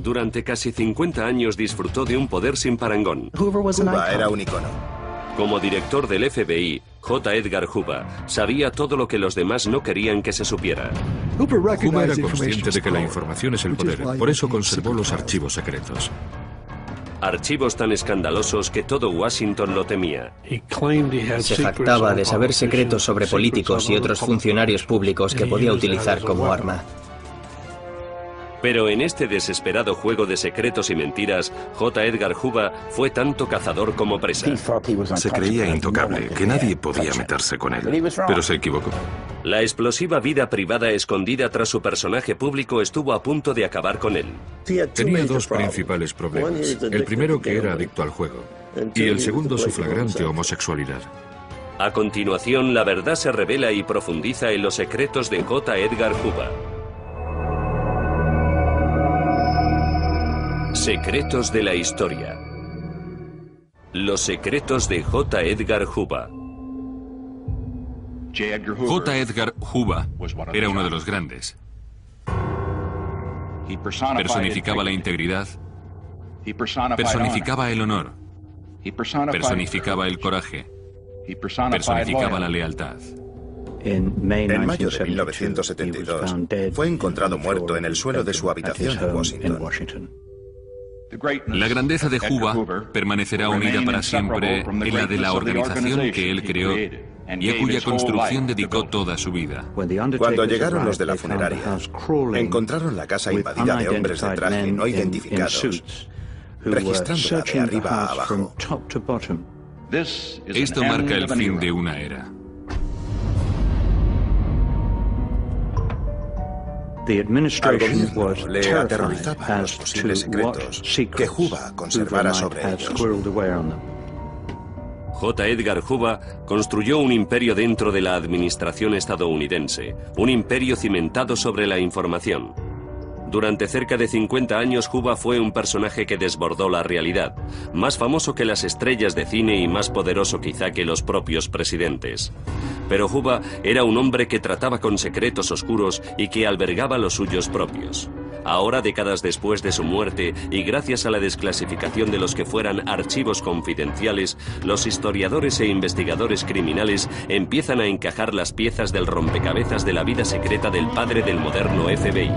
Durante casi 50 años disfrutó de un poder sin parangón. Hoover era un icono. Como director del FBI, J. Edgar Hoover sabía todo lo que los demás no querían que se supiera. Hoover era consciente de que la información es el poder, por eso conservó los archivos secretos. Archivos tan escandalosos que todo Washington lo temía. Se jactaba de saber secretos sobre políticos y otros funcionarios públicos que podía utilizar como arma. Pero en este desesperado juego de secretos y mentiras, J. Edgar Hoover fue tanto cazador como presa. Se creía intocable, que nadie podía meterse con él, pero se equivocó. La explosiva vida privada escondida tras su personaje público estuvo a punto de acabar con él. Tenía dos principales problemas. El primero, que era adicto al juego, y el segundo, su flagrante homosexualidad. A continuación, la verdad se revela y profundiza en los secretos de J. Edgar Hoover. Secretos de la historia. Los secretos de J. Edgar Hoover. J. Edgar Hoover era uno de los grandes. Personificaba la integridad, personificaba el honor, personificaba el coraje, personificaba la lealtad. En mayo de 1972, fue encontrado muerto en el suelo de su habitación en Washington. La grandeza de Hoover permanecerá unida para siempre en la de la organización que él creó y a cuya construcción dedicó toda su vida. Cuando llegaron los de la funeraria, encontraron la casa invadida de hombres de traje no identificados, registrándola de arriba a abajo. Esto marca el fin de una era. Al gobierno le aterrorizaban los posibles secretos que Hoover conservara sobre ellos. J. Edgar Hoover construyó un imperio dentro de la administración estadounidense, un imperio cimentado sobre la información. Durante cerca de 50 años, Hoover fue un personaje que desbordó la realidad, más famoso que las estrellas de cine y más poderoso quizá que los propios presidentes. Pero Hoover era un hombre que trataba con secretos oscuros y que albergaba los suyos propios. Ahora, décadas después de su muerte, y gracias a la desclasificación de los que fueran archivos confidenciales, los historiadores e investigadores criminales empiezan a encajar las piezas del rompecabezas de la vida secreta del padre del moderno FBI.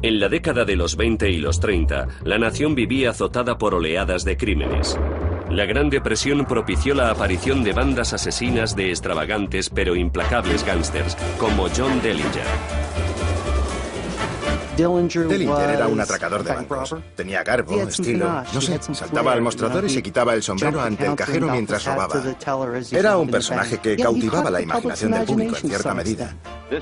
En la década de los 20 y los 30, la nación vivía azotada por oleadas de crímenes. La Gran Depresión propició la aparición de bandas asesinas de extravagantes pero implacables gángsters, como John Dillinger. Dillinger era un atracador de bancos. Tenía garbo, estilo, no sé, saltaba al mostrador y se quitaba el sombrero ante el cajero mientras robaba. Era un personaje que cautivaba la imaginación del público en cierta medida.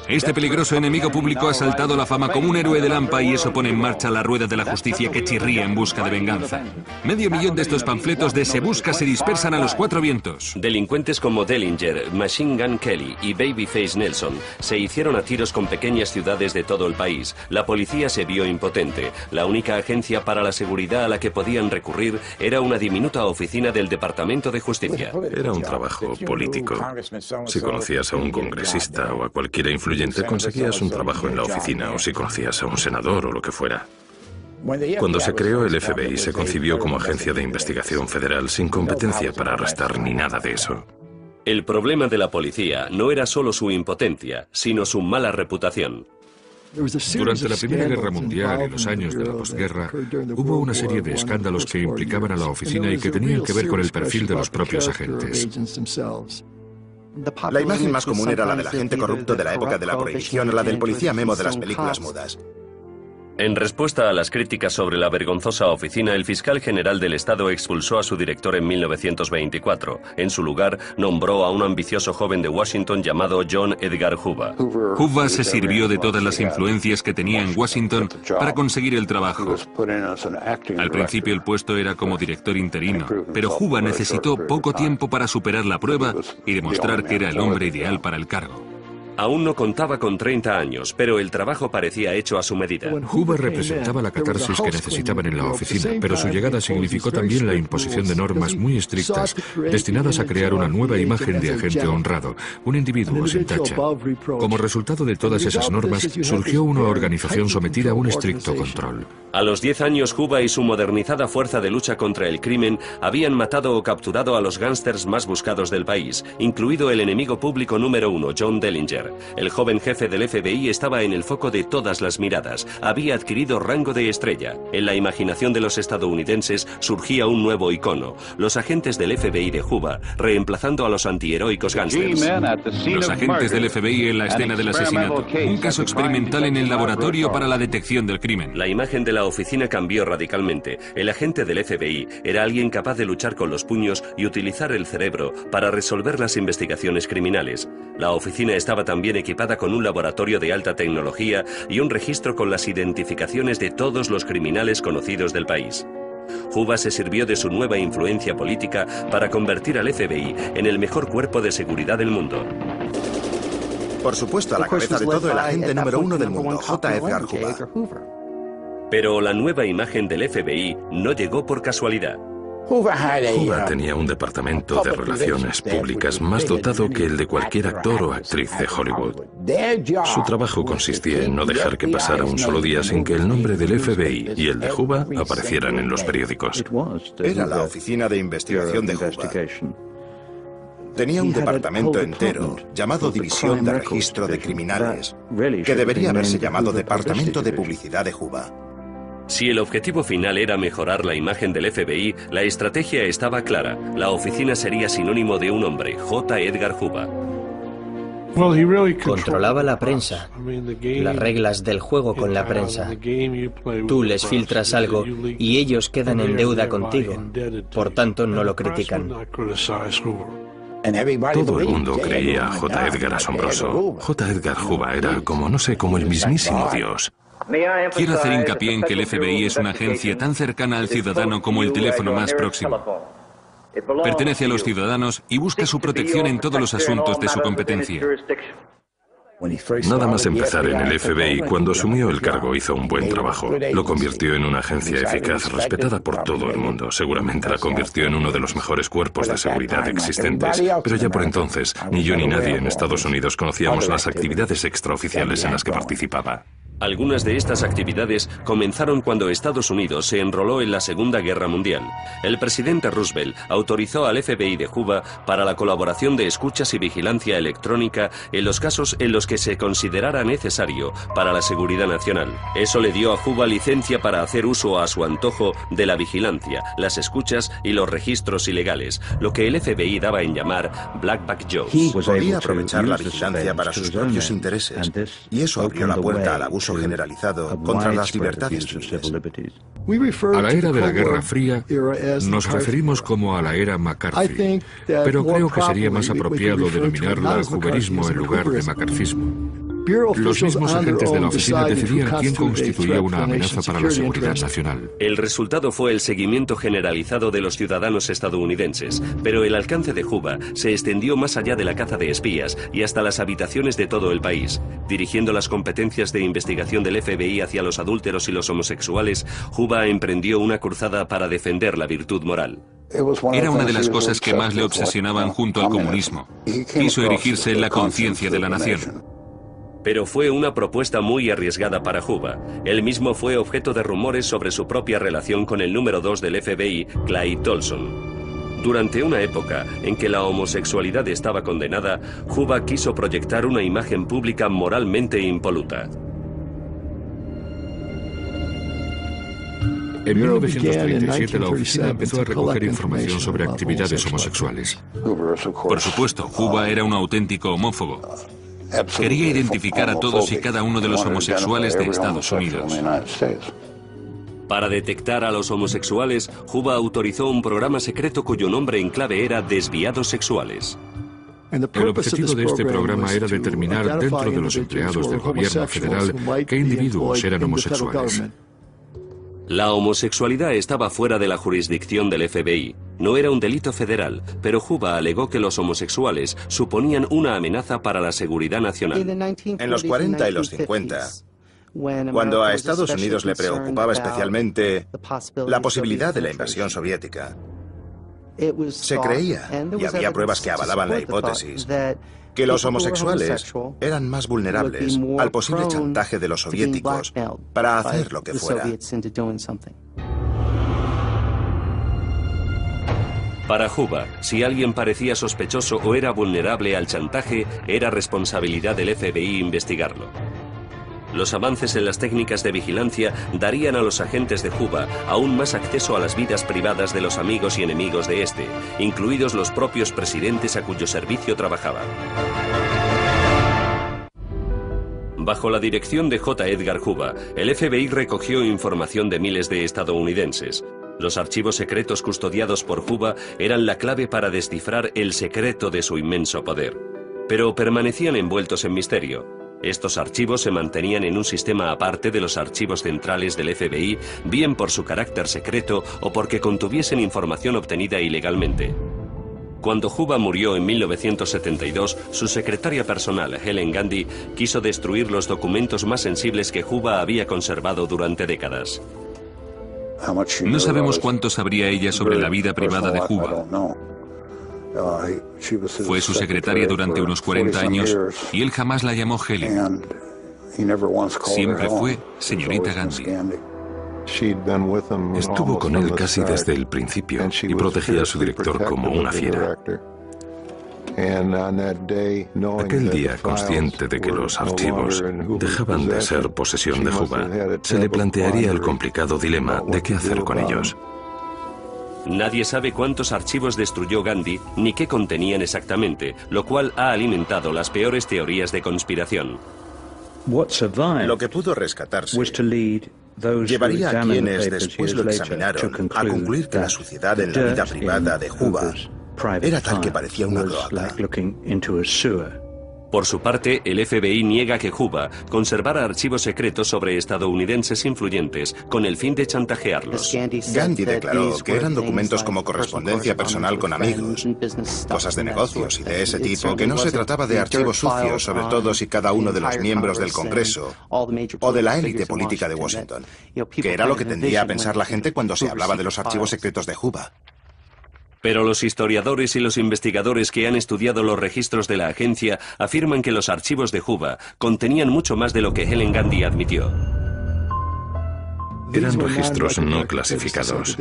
Este peligroso enemigo público ha saltado la fama como un héroe de Lampa y eso pone en marcha la rueda de la justicia que chirría en busca de venganza. 500.000 de estos panfletos de Se Busca se dispersan a los 4 vientos. Delincuentes como Dillinger, Machine Gun Kelly y Babyface Nelson se hicieron a tiros con pequeñas ciudades de todo el país. La policía se vio impotente. La única agencia para la seguridad a la que podían recurrir era una diminuta oficina del Departamento de Justicia. Era un trabajo político. Si conocías a un congresista o a cualquiera influyente, conseguías un trabajo en la oficina, o si conocías a un senador o lo que fuera. Cuando se creó el FBI, se concibió como agencia de investigación federal sin competencia para arrestar ni nada de eso. El problema de la policía no era solo su impotencia, sino su mala reputación. Durante la Primera Guerra Mundial y los años de la posguerra, hubo una serie de escándalos que implicaban a la oficina y que tenían que ver con el perfil de los propios agentes. La imagen más común era la del agente corrupto de la época de la prohibición o la del policía memo de las películas mudas. En respuesta a las críticas sobre la vergonzosa oficina, el fiscal general del Estado expulsó a su director en 1924. En su lugar, nombró a un ambicioso joven de Washington llamado John Edgar Hoover. Hoover se sirvió de todas las influencias que tenía en Washington para conseguir el trabajo. Al principio el puesto era como director interino, pero Hoover necesitó poco tiempo para superar la prueba y demostrar que era el hombre ideal para el cargo. Aún no contaba con 30 años, pero el trabajo parecía hecho a su medida. Juba representaba la catarsis que necesitaban en la oficina, pero su llegada significó también la imposición de normas muy estrictas, destinadas a crear una nueva imagen de agente honrado, un individuo sin tacha. Como resultado de todas esas normas, surgió una organización sometida a un estricto control. A los 10 años, Juba y su modernizada fuerza de lucha contra el crimen habían matado o capturado a los gángsters más buscados del país, incluido el enemigo público número 1, John Dellinger. El joven jefe del FBI estaba en el foco de todas las miradas. Había adquirido rango de estrella. En la imaginación de los estadounidenses surgía un nuevo icono: los agentes del FBI de Juba, reemplazando a los antiheroicos gángsters. Los agentes del FBI en la escena del asesinato. Un caso experimental en el laboratorio para la detección del crimen. La imagen de la oficina cambió radicalmente. El agente del FBI era alguien capaz de luchar con los puños y utilizar el cerebro para resolver las investigaciones criminales. La oficina estaba también equipada con un laboratorio de alta tecnología y un registro con las identificaciones de todos los criminales conocidos del país. Juba se sirvió de su nueva influencia política para convertir al FBI en el mejor cuerpo de seguridad del mundo. Por supuesto, a la cabeza de todo, el agente número 1 del mundo, J. Edgar Hoover. Pero la nueva imagen del FBI no llegó por casualidad. Juba tenía un departamento de relaciones públicas más dotado que el de cualquier actor o actriz de Hollywood. Su trabajo consistía en no dejar que pasara un solo día sin que el nombre del FBI y el de Juba aparecieran en los periódicos. Era la oficina de investigación de Juba. Tenía un departamento entero, llamado División de Registro de Criminales, que debería haberse llamado Departamento de Publicidad de Juba. Si el objetivo final era mejorar la imagen del FBI, la estrategia estaba clara. La oficina sería sinónimo de un hombre, J. Edgar Hoover. Controlaba la prensa, las reglas del juego con la prensa. Tú les filtras algo y ellos quedan en deuda contigo, por tanto no lo critican. Todo el mundo creía a J. Edgar asombroso. J. Edgar Hoover era como, no sé, como el mismísimo Dios. Quiero hacer hincapié en que el FBI es una agencia tan cercana al ciudadano como el teléfono más próximo. Pertenece a los ciudadanos y busca su protección en todos los asuntos de su competencia. Nada más empezar en el FBI, cuando asumió el cargo hizo un buen trabajo. Lo convirtió en una agencia eficaz, respetada por todo el mundo. Seguramente la convirtió en uno de los mejores cuerpos de seguridad existentes. Pero ya por entonces, ni yo ni nadie en Estados Unidos conocíamos las actividades extraoficiales en las que participaba. Algunas de estas actividades comenzaron cuando Estados Unidos se enroló en la Segunda Guerra Mundial. El presidente Roosevelt autorizó al FBI de Juba para la colaboración de escuchas y vigilancia electrónica en los casos en los que se considerara necesario para la seguridad nacional. Eso le dio a Juba licencia para hacer uso a su antojo de la vigilancia, las escuchas y los registros ilegales, lo que el FBI daba en llamar Black Bag Jobs. Podía aprovechar la vigilancia para sus propios intereses, y eso abrió la puerta al abuso generalizado contra las libertades civiles. A la era de la Guerra Fría nos referimos como a la era McCarthy, pero creo que sería más apropiado denominarla Hooverismo en lugar de macartismo. Los mismos agentes de la oficina decidían quién constituía una amenaza para la seguridad nacional. El resultado fue el seguimiento generalizado de los ciudadanos estadounidenses, pero el alcance de Juba se extendió más allá de la caza de espías y hasta las habitaciones de todo el país. Dirigiendo las competencias de investigación del FBI hacia los adúlteros y los homosexuales, Juba emprendió una cruzada para defender la virtud moral. Era una de las cosas que más le obsesionaban junto al comunismo. Quiso erigirse en la conciencia de la nación. Pero fue una propuesta muy arriesgada para Juba. Él mismo fue objeto de rumores sobre su propia relación con el número 2 del FBI, Clyde Tolson. Durante una época en que la homosexualidad estaba condenada, Juba quiso proyectar una imagen pública moralmente impoluta. En 1937 la oficina empezó a recoger información sobre actividades homosexuales. Por supuesto, Juba era un auténtico homófobo. Quería identificar a todos y cada uno de los homosexuales de Estados Unidos. Para detectar a los homosexuales, Juba autorizó un programa secreto cuyo nombre en clave era Desviados Sexuales. El objetivo de este programa era determinar dentro de los empleados del gobierno federal qué individuos eran homosexuales. La homosexualidad estaba fuera de la jurisdicción del FBI. No era un delito federal, pero Juba alegó que los homosexuales suponían una amenaza para la seguridad nacional. En los 40 y los 50, cuando a Estados Unidos le preocupaba especialmente la posibilidad de la invasión soviética, se creía, y había pruebas que avalaban la hipótesis, que los homosexuales eran más vulnerables al posible chantaje de los soviéticos para hacer lo que fuera. Para Juba, si alguien parecía sospechoso o era vulnerable al chantaje, era responsabilidad del FBI investigarlo. Los avances en las técnicas de vigilancia darían a los agentes de Juba aún más acceso a las vidas privadas de los amigos y enemigos de este, incluidos los propios presidentes a cuyo servicio trabajaban. Bajo la dirección de J. Edgar Hoover, el FBI recogió información de miles de estadounidenses. Los archivos secretos custodiados por Hoover eran la clave para descifrar el secreto de su inmenso poder. Pero permanecían envueltos en misterio. Estos archivos se mantenían en un sistema aparte de los archivos centrales del FBI, bien por su carácter secreto o porque contuviesen información obtenida ilegalmente. Cuando Hoover murió en 1972, su secretaria personal, Helen Gandy, quiso destruir los documentos más sensibles que Hoover había conservado durante décadas. No sabemos cuánto sabría ella sobre la vida privada de Hoover. Fue su secretaria durante unos 40 años y él jamás la llamó Helen. Siempre fue señorita Gandhi. Estuvo con él casi desde el principio y protegía a su director como una fiera. Aquel día, consciente de que los archivos dejaban de ser posesión de Hoover, se le plantearía el complicado dilema de qué hacer con ellos. Nadie sabe cuántos archivos destruyó Gandhi ni qué contenían exactamente, lo cual ha alimentado las peores teorías de conspiración. Lo que pudo rescatarse llevaría a quienes después lo examinaron a concluir que la suciedad en la vida privada de Hoover era tal que parecía una cloaca. Por su parte, el FBI niega que Hoover conservara archivos secretos sobre estadounidenses influyentes con el fin de chantajearlos. Gandhi declaró que eran documentos como correspondencia personal con amigos, cosas de negocios y de ese tipo, que no se trataba de archivos sucios sobre todos y cada uno de los miembros del Congreso o de la élite política de Washington, que era lo que tendía a pensar la gente cuando se hablaba de los archivos secretos de Hoover. Pero los historiadores y los investigadores que han estudiado los registros de la agencia afirman que los archivos de Hoover contenían mucho más de lo que Helen Gandhi admitió. Eran registros no clasificados,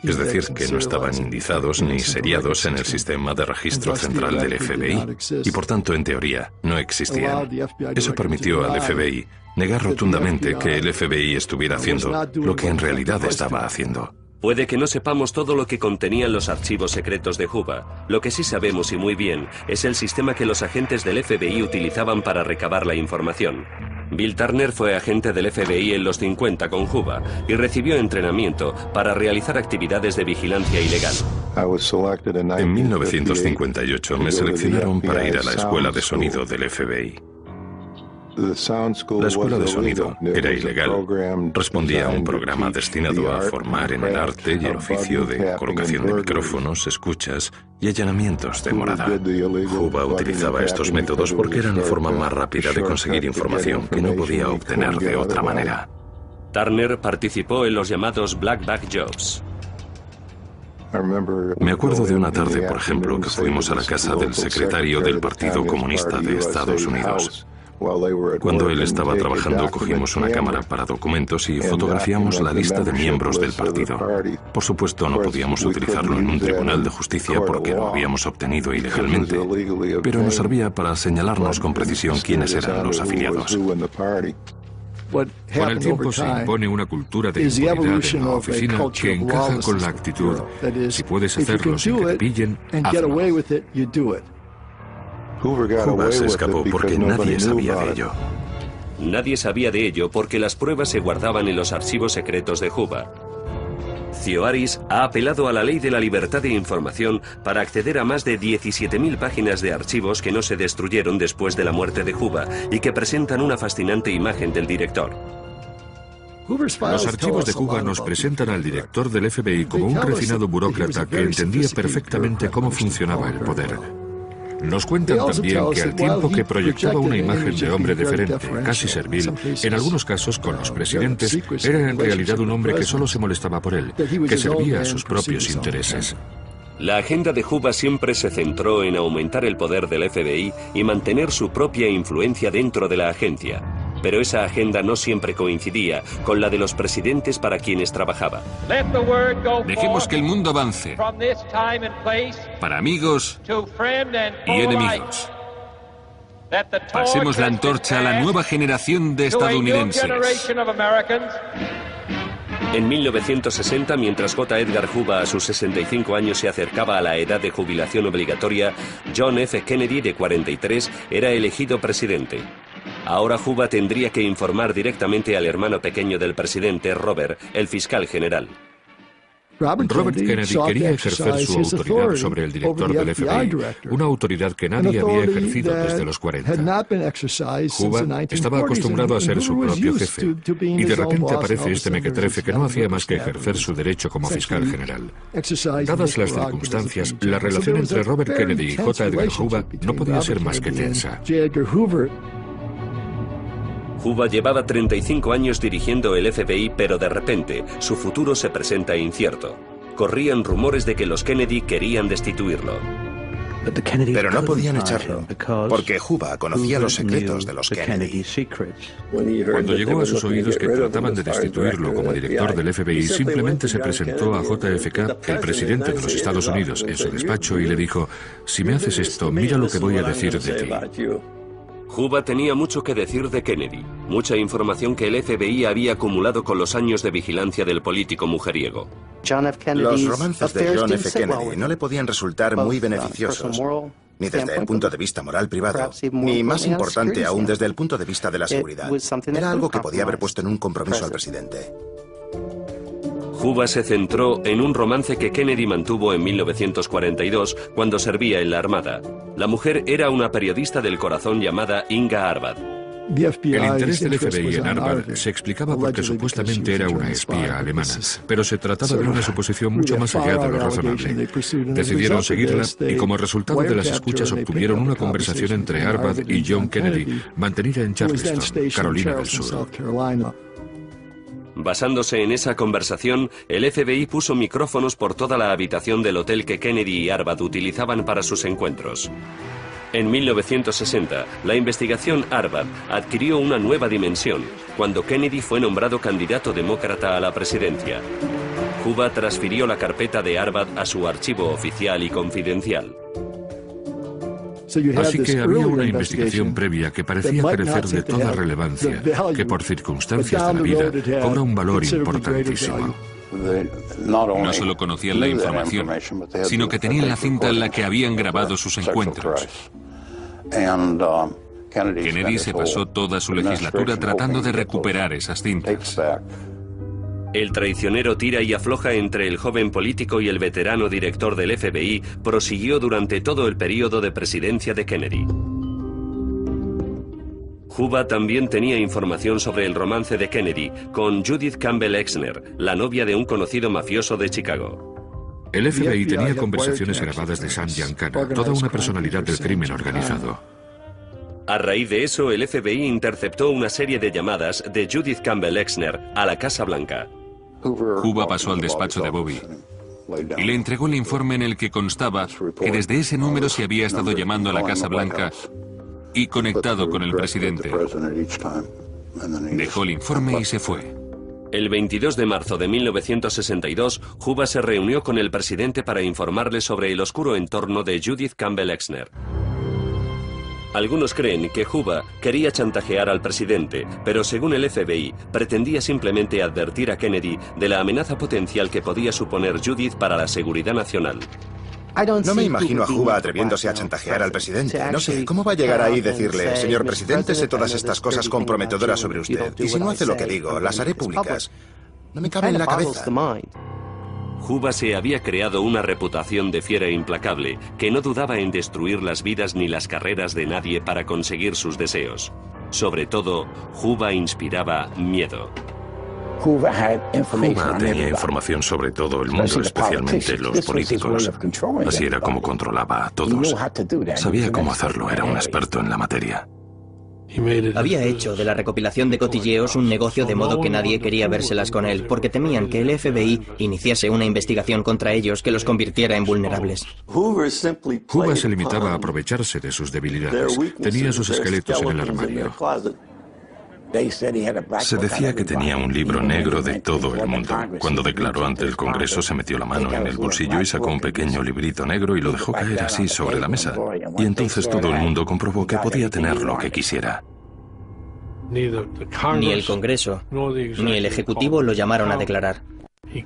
es decir, que no estaban indizados ni seriados en el sistema de registro central del FBI y por tanto, en teoría, no existían. Eso permitió al FBI negar rotundamente que el FBI estuviera haciendo lo que en realidad estaba haciendo. Puede que no sepamos todo lo que contenían los archivos secretos de Hoover. Lo que sí sabemos y muy bien es el sistema que los agentes del FBI utilizaban para recabar la información. Bill Turner fue agente del FBI en los 50 con Hoover y recibió entrenamiento para realizar actividades de vigilancia ilegal. En 1958 me seleccionaron para ir a la escuela de sonido del FBI. La escuela de sonido era ilegal. Respondía a un programa destinado a formar en el arte y el oficio de colocación de micrófonos, escuchas y allanamientos de morada. Hoover utilizaba estos métodos porque eran la forma más rápida de conseguir información que no podía obtener de otra manera. Turner participó en los llamados Black Bag Jobs. Me acuerdo de una tarde, por ejemplo, que fuimos a la casa del secretario del Partido Comunista de Estados Unidos. Cuando él estaba trabajando, cogimos una cámara para documentos y fotografiamos la lista de miembros del partido. Por supuesto, no podíamos utilizarlo en un tribunal de justicia porque lo habíamos obtenido ilegalmente, pero nos servía para señalarnos con precisión quiénes eran los afiliados. Con el tiempo se impone una cultura de impunidad en la oficina que encaja con la actitud. Si puedes hacerlo sin que te pillen, hazlo. Hoover se escapó porque nadie sabía de ello. Nadie sabía de ello porque las pruebas se guardaban en los archivos secretos de Hoover. Theoharis ha apelado a la ley de la libertad de información para acceder a más de 17.000 páginas de archivos que no se destruyeron después de la muerte de Hoover y que presentan una fascinante imagen del director. Los archivos de Juba nos presentan al director del FBI como un refinado burócrata que entendía perfectamente cómo funcionaba el poder. Nos cuentan también que al tiempo que proyectaba una imagen de hombre deferente, casi servil, en algunos casos con los presidentes, era en realidad un hombre que solo se molestaba por él, que servía a sus propios intereses. La agenda de Juba siempre se centró en aumentar el poder del FBI y mantener su propia influencia dentro de la agencia. Pero esa agenda no siempre coincidía con la de los presidentes para quienes trabajaba. Dejemos que el mundo avance para amigos y enemigos. Pasemos la antorcha a la nueva generación de estadounidenses. En 1960, mientras J. Edgar Hoover a sus 65 años se acercaba a la edad de jubilación obligatoria, John F. Kennedy, de 43, era elegido presidente. Ahora Hoover tendría que informar directamente al hermano pequeño del presidente, Robert, el fiscal general. Robert Kennedy quería ejercer su autoridad sobre el director del FBI, una autoridad que nadie había ejercido desde los 40. Hoover estaba acostumbrado a ser su propio jefe, y de repente aparece este mequetrefe que no hacía más que ejercer su derecho como fiscal general. Dadas las circunstancias, la relación entre Robert Kennedy y J. Edgar Hoover no podía ser más que tensa. Hoover llevaba 35 años dirigiendo el FBI, pero de repente su futuro se presenta incierto. Corrían rumores de que los Kennedy querían destituirlo. Pero no podían echarlo, porque Hoover conocía los secretos de los Kennedy. Cuando llegó a sus oídos que trataban de destituirlo como director del FBI, simplemente se presentó a JFK, el presidente de los Estados Unidos, en su despacho y le dijo: «Si me haces esto, mira lo que voy a decir de ti». Hoover tenía mucho que decir de Kennedy, mucha información que el FBI había acumulado con los años de vigilancia del político mujeriego. Los romances de John F. Kennedy no le podían resultar muy beneficiosos, ni desde el punto de vista moral privado, ni, más importante aún, desde el punto de vista de la seguridad. Era algo que podía haber puesto en un compromiso al presidente. Hoover se centró en un romance que Kennedy mantuvo en 1942 cuando servía en la Armada. La mujer era una periodista del corazón llamada Inga Arvad. El interés del FBI en Arvad se explicaba porque supuestamente era una espía alemana, pero se trataba de una suposición mucho más allá de lo razonable. Decidieron seguirla y como resultado de las escuchas obtuvieron una conversación entre Arvad y John Kennedy, mantenida en Charleston, Carolina del Sur. Basándose en esa conversación, el FBI puso micrófonos por toda la habitación del hotel que Kennedy y Arvad utilizaban para sus encuentros. En 1960, la investigación Arvad adquirió una nueva dimensión, cuando Kennedy fue nombrado candidato demócrata a la presidencia. Hoover transfirió la carpeta de Arvad a su archivo oficial y confidencial. Así que había una investigación previa que parecía carecer de toda relevancia, que por circunstancias de la vida cobra un valor importantísimo. No solo conocían la información, sino que tenían la cinta en la que habían grabado sus encuentros. Kennedy se pasó toda su legislatura tratando de recuperar esas cintas. El traicionero tira y afloja entre el joven político y el veterano director del FBI prosiguió durante todo el período de presidencia de Kennedy. Hoover también tenía información sobre el romance de Kennedy con Judith Campbell Exner, la novia de un conocido mafioso de Chicago. El FBI tenía conversaciones grabadas de Sam Giancana, toda una personalidad del crimen organizado. A raíz de eso, el FBI interceptó una serie de llamadas de Judith Campbell Exner a la Casa Blanca. Hoover pasó al despacho de Bobby y le entregó el informe en el que constaba que desde ese número se había estado llamando a la Casa Blanca y conectado con el presidente. Dejó el informe y se fue. El 22 de marzo de 1962, Hoover se reunió con el presidente para informarle sobre el oscuro entorno de Judith Campbell Exner. Algunos creen que Hoover quería chantajear al presidente, pero según el FBI, pretendía simplemente advertir a Kennedy de la amenaza potencial que podía suponer Judith para la seguridad nacional. No me imagino a Hoover atreviéndose a chantajear al presidente. No sé, ¿cómo va a llegar ahí y decirle: señor presidente, sé todas estas cosas comprometedoras sobre usted, y si no hace lo que digo, las haré públicas? No me cabe en la cabeza. Hoover se había creado una reputación de fiera implacable, que no dudaba en destruir las vidas ni las carreras de nadie para conseguir sus deseos. Sobre todo, Hoover inspiraba miedo. Juba tenía información sobre todo el mundo, especialmente los políticos. Así era como controlaba a todos. Sabía cómo hacerlo, era un experto en la materia. Había hecho de la recopilación de cotilleos un negocio de modo que nadie quería vérselas con él, porque temían que el FBI iniciase una investigación contra ellos que los convirtiera en vulnerables. Juba se limitaba a aprovecharse de sus debilidades. Tenía sus esqueletos en el armario. Se decía que tenía un libro negro de todo el mundo. Cuando declaró ante el Congreso, se metió la mano en el bolsillo y sacó un pequeño librito negro y lo dejó caer así sobre la mesa. Y entonces todo el mundo comprobó que podía tener lo que quisiera. Ni el Congreso, ni el Ejecutivo lo llamaron a declarar.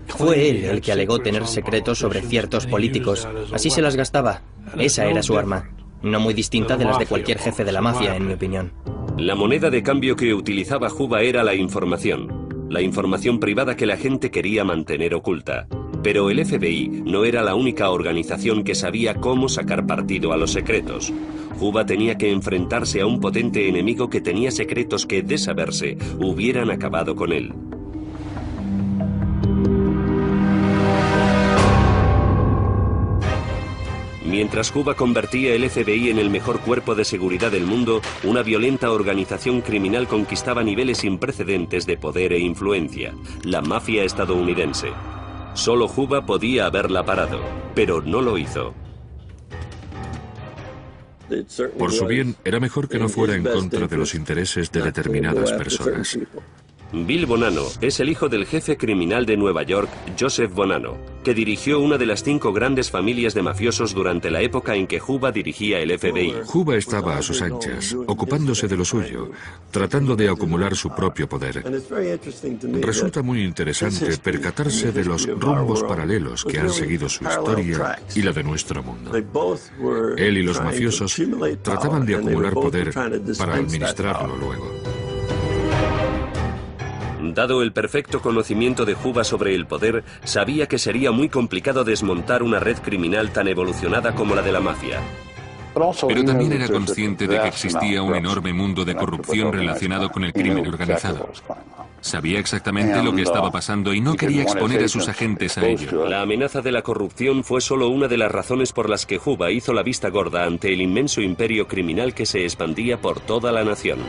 Fue él el que alegó tener secretos sobre ciertos políticos. Así se las gastaba. Esa era su arma. No muy distinta de las de cualquier jefe de la mafia, en mi opinión. La moneda de cambio que utilizaba Juba era la información privada que la gente quería mantener oculta. Pero el FBI no era la única organización que sabía cómo sacar partido a los secretos. Juba tenía que enfrentarse a un potente enemigo que tenía secretos que, de saberse, hubieran acabado con él. Mientras Juba convertía el FBI en el mejor cuerpo de seguridad del mundo, una violenta organización criminal conquistaba niveles sin precedentes de poder e influencia, la mafia estadounidense. Solo Juba podía haberla parado, pero no lo hizo. Por su bien, era mejor que no fuera en contra de los intereses de determinadas personas. Bill Bonanno es el hijo del jefe criminal de Nueva York, Joseph Bonanno, que dirigió una de las 5 grandes familias de mafiosos durante la época en que Juba dirigía el FBI. Juba estaba a sus anchas, ocupándose de lo suyo, tratando de acumular su propio poder. Resulta muy interesante percatarse de los rumbos paralelos que han seguido su historia y la de nuestro mundo. Él y los mafiosos trataban de acumular poder para administrarlo luego. Dado el perfecto conocimiento de Juba sobre el poder, sabía que sería muy complicado desmontar una red criminal tan evolucionada como la de la mafia. Pero también era consciente de que existía un enorme mundo de corrupción relacionado con el crimen organizado. Sabía exactamente lo que estaba pasando y no quería exponer a sus agentes a ello. La amenaza de la corrupción fue solo una de las razones por las que Juba hizo la vista gorda ante el inmenso imperio criminal que se expandía por toda la nación.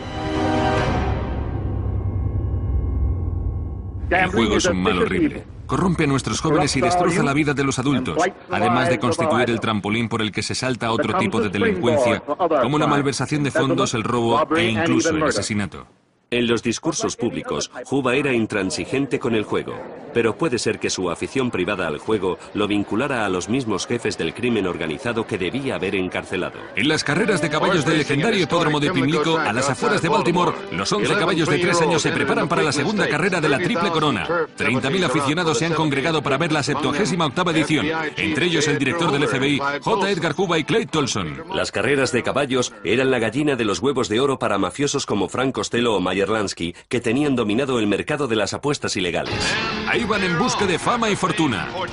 El juego es un mal horrible. Corrompe a nuestros jóvenes y destroza la vida de los adultos, además de constituir el trampolín por el que se salta a otro tipo de delincuencia, como la malversación de fondos, el robo e incluso el asesinato. En los discursos públicos, Juba era intransigente con el juego, pero puede ser que su afición privada al juego lo vinculara a los mismos jefes del crimen organizado que debía haber encarcelado. En las carreras de caballos del legendario hipódromo de Pimlico, a las afueras de Baltimore, los 11 caballos de 3 años se preparan para la segunda carrera de la Triple Corona. 30.000 aficionados se han congregado para ver la 78ª edición, entre ellos el director del FBI, J. Edgar Hoover y Clay Tolson. Las carreras de caballos eran la gallina de los huevos de oro para mafiosos como Frank Costello o Meyer Lansky, que tenían dominado el mercado de las apuestas ilegales. Ahí van en busca de fama y fortuna. A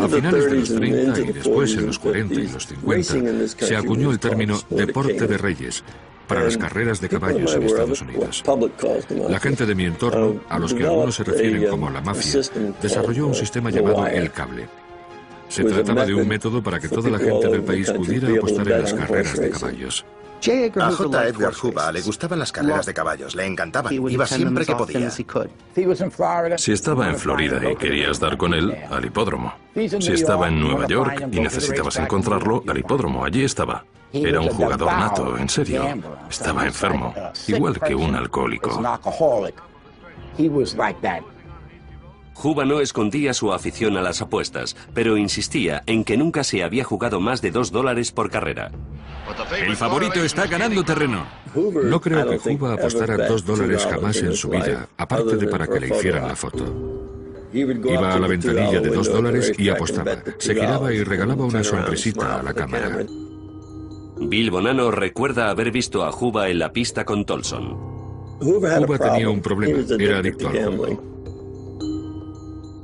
finales de los 30 y después en los 40 y los 50 se acuñó el término deporte de reyes para las carreras de caballos en Estados Unidos. La gente de mi entorno, a los que algunos se refieren como la mafia, desarrolló un sistema llamado el cable. Se trataba de un método para que toda la gente del país pudiera apostar en las carreras de caballos. A J. Edgar Hoover le gustaban las carreras de caballos, le encantaban, iba siempre que podía. Si estaba en Florida y querías dar con él, al hipódromo. Si estaba en Nueva York y necesitabas encontrarlo, al hipódromo, allí estaba. Era un jugador nato, en serio. Estaba enfermo, igual que un alcohólico. Juba no escondía su afición a las apuestas, pero insistía en que nunca se había jugado más de $2 por carrera. El favorito está ganando terreno. No creo que Juba apostara $2 jamás en su vida, aparte de para que le hicieran la foto. Iba a la ventanilla de $2 y apostaba. Se giraba y regalaba una sonrisita a la cámara. Bill Bonanno recuerda haber visto a Juba en la pista con Tolson. Juba tenía un problema, era adicto al juego.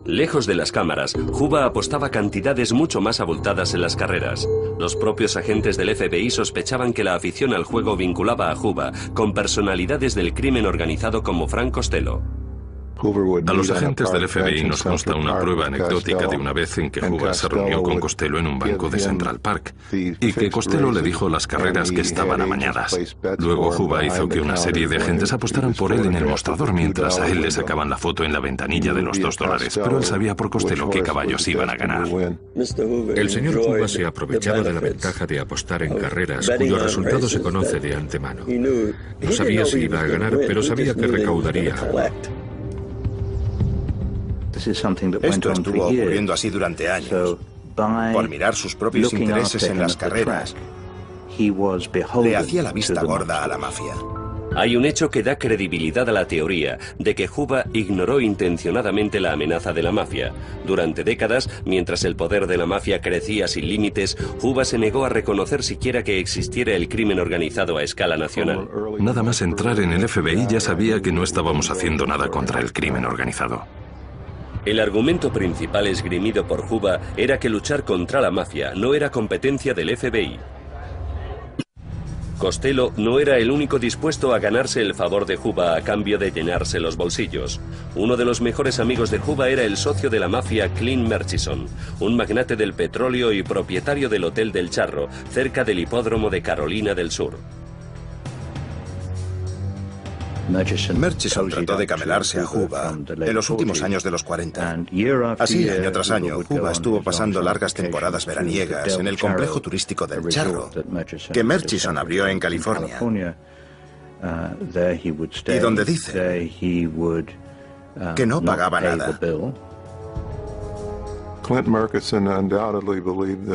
Lejos de las cámaras, Juba apostaba cantidades mucho más abultadas en las carreras. Los propios agentes del FBI sospechaban que la afición al juego vinculaba a Juba con personalidades del crimen organizado como Frank Costello. A los agentes del FBI nos consta una prueba anecdótica de una vez en que Hoover se reunió con Costello en un banco de Central Park y que Costello le dijo las carreras que estaban amañadas. Luego Hoover hizo que una serie de agentes apostaran por él en el mostrador mientras a él le sacaban la foto en la ventanilla de los $2, pero él sabía por Costello qué caballos iban a ganar. El señor Hoover se aprovechaba de la ventaja de apostar en carreras cuyo resultado se conoce de antemano. No sabía si iba a ganar, pero sabía que recaudaría. Esto estuvo ocurriendo así durante años. Por mirar sus propios intereses en las carreras, le hacía la vista gorda a la mafia. Hay un hecho que da credibilidad a la teoría de que Hoover ignoró intencionadamente la amenaza de la mafia. Durante décadas, mientras el poder de la mafia crecía sin límites, Hoover se negó a reconocer siquiera que existiera el crimen organizado a escala nacional. Nada más entrar en el FBI ya sabía que no estábamos haciendo nada contra el crimen organizado. El argumento principal esgrimido por Hoover era que luchar contra la mafia no era competencia del FBI. Costello no era el único dispuesto a ganarse el favor de Hoover a cambio de llenarse los bolsillos. Uno de los mejores amigos de Hoover era el socio de la mafia Clint Murchison, un magnate del petróleo y propietario del Hotel del Charro, cerca del hipódromo de Carolina del Sur. Murchison trató de camelarse a Hoover en los últimos años de los 40. Así, año tras año, Hoover estuvo pasando largas temporadas veraniegas en el complejo turístico del Charro, que Murchison abrió en California, y donde dice que no pagaba nada.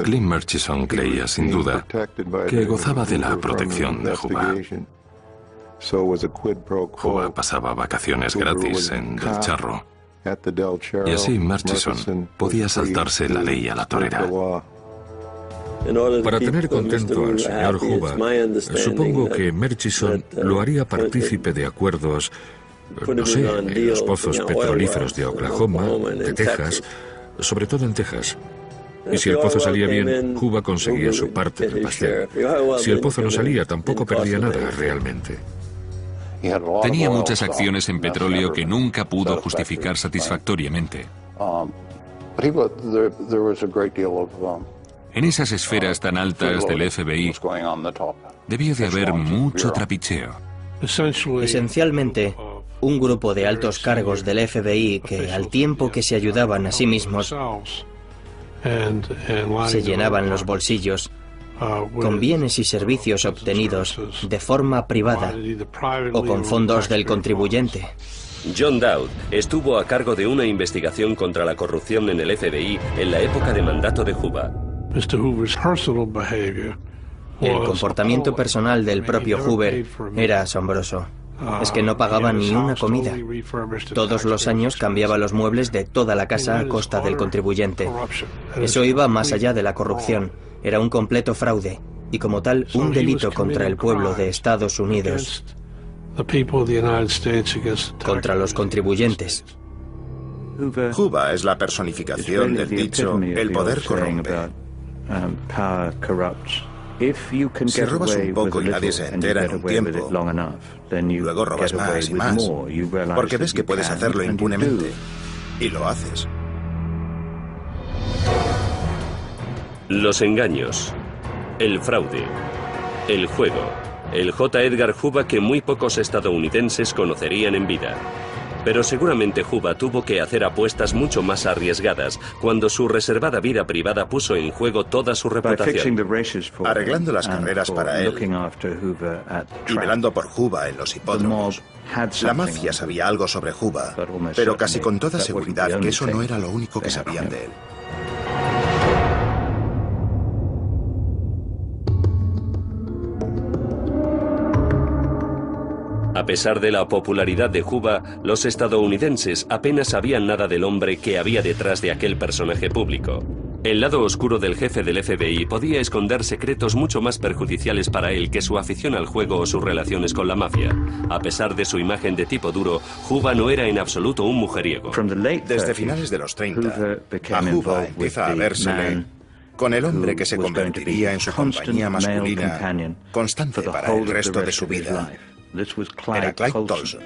Clint Murchison creía, sin duda, que gozaba de la protección de Hoover. Hoover pasaba vacaciones gratis en Del Charro, y así Murchison podía saltarse la ley a la torera. Para tener contento al señor Hoover, supongo que Murchison lo haría partícipe de acuerdos, no sé, en los pozos petrolíferos de Oklahoma, de Texas, sobre todo en Texas. Y si el pozo salía bien, Hoover conseguía su parte del pastel. Si el pozo no salía, tampoco perdía nada realmente. Tenía muchas acciones en petróleo que nunca pudo justificar satisfactoriamente. En esas esferas tan altas del FBI, debió de haber mucho trapicheo. Esencialmente, un grupo de altos cargos del FBI que, al tiempo que se ayudaban a sí mismos, se llenaban los bolsillos con bienes y servicios obtenidos de forma privada o con fondos del contribuyente. John Dowd estuvo a cargo de una investigación contra la corrupción en el FBI en la época de mandato de Hoover. El comportamiento personal del propio Hoover era asombroso. Es que no pagaba ni una comida. Todos los años cambiaba los muebles de toda la casa a costa del contribuyente. Eso iba más allá de la corrupción. Era un completo fraude y, como tal, un delito contra el pueblo de Estados Unidos, contra los contribuyes. Hoover es la personificación del dicho "el poder corrompe". Si robas un poco y nadie se entera en un tiempo, luego robas más y más, porque ves que puedes hacerlo impunemente, y lo haces. Los engaños, el fraude, el juego, el J. Edgar Hoover que muy pocos estadounidenses conocerían en vida. Pero seguramente Hoover tuvo que hacer apuestas mucho más arriesgadas cuando su reservada vida privada puso en juego toda su reputación. Arreglando las carreras para él y velando por Hoover en los hipódromos, la mafia sabía algo sobre Hoover, pero casi con toda seguridad que eso no era lo único que sabían de él. A pesar de la popularidad de Hoover, los estadounidenses apenas sabían nada del hombre que había detrás de aquel personaje público. El lado oscuro del jefe del FBI podía esconder secretos mucho más perjudiciales para él que su afición al juego o sus relaciones con la mafia. A pesar de su imagen de tipo duro, Hoover no era en absoluto un mujeriego. Desde finales de los 30, a Hoover empieza a vérsele con el hombre que se convertiría en su compañía masculina constante para el resto de su vida. Era Clyde Tolson.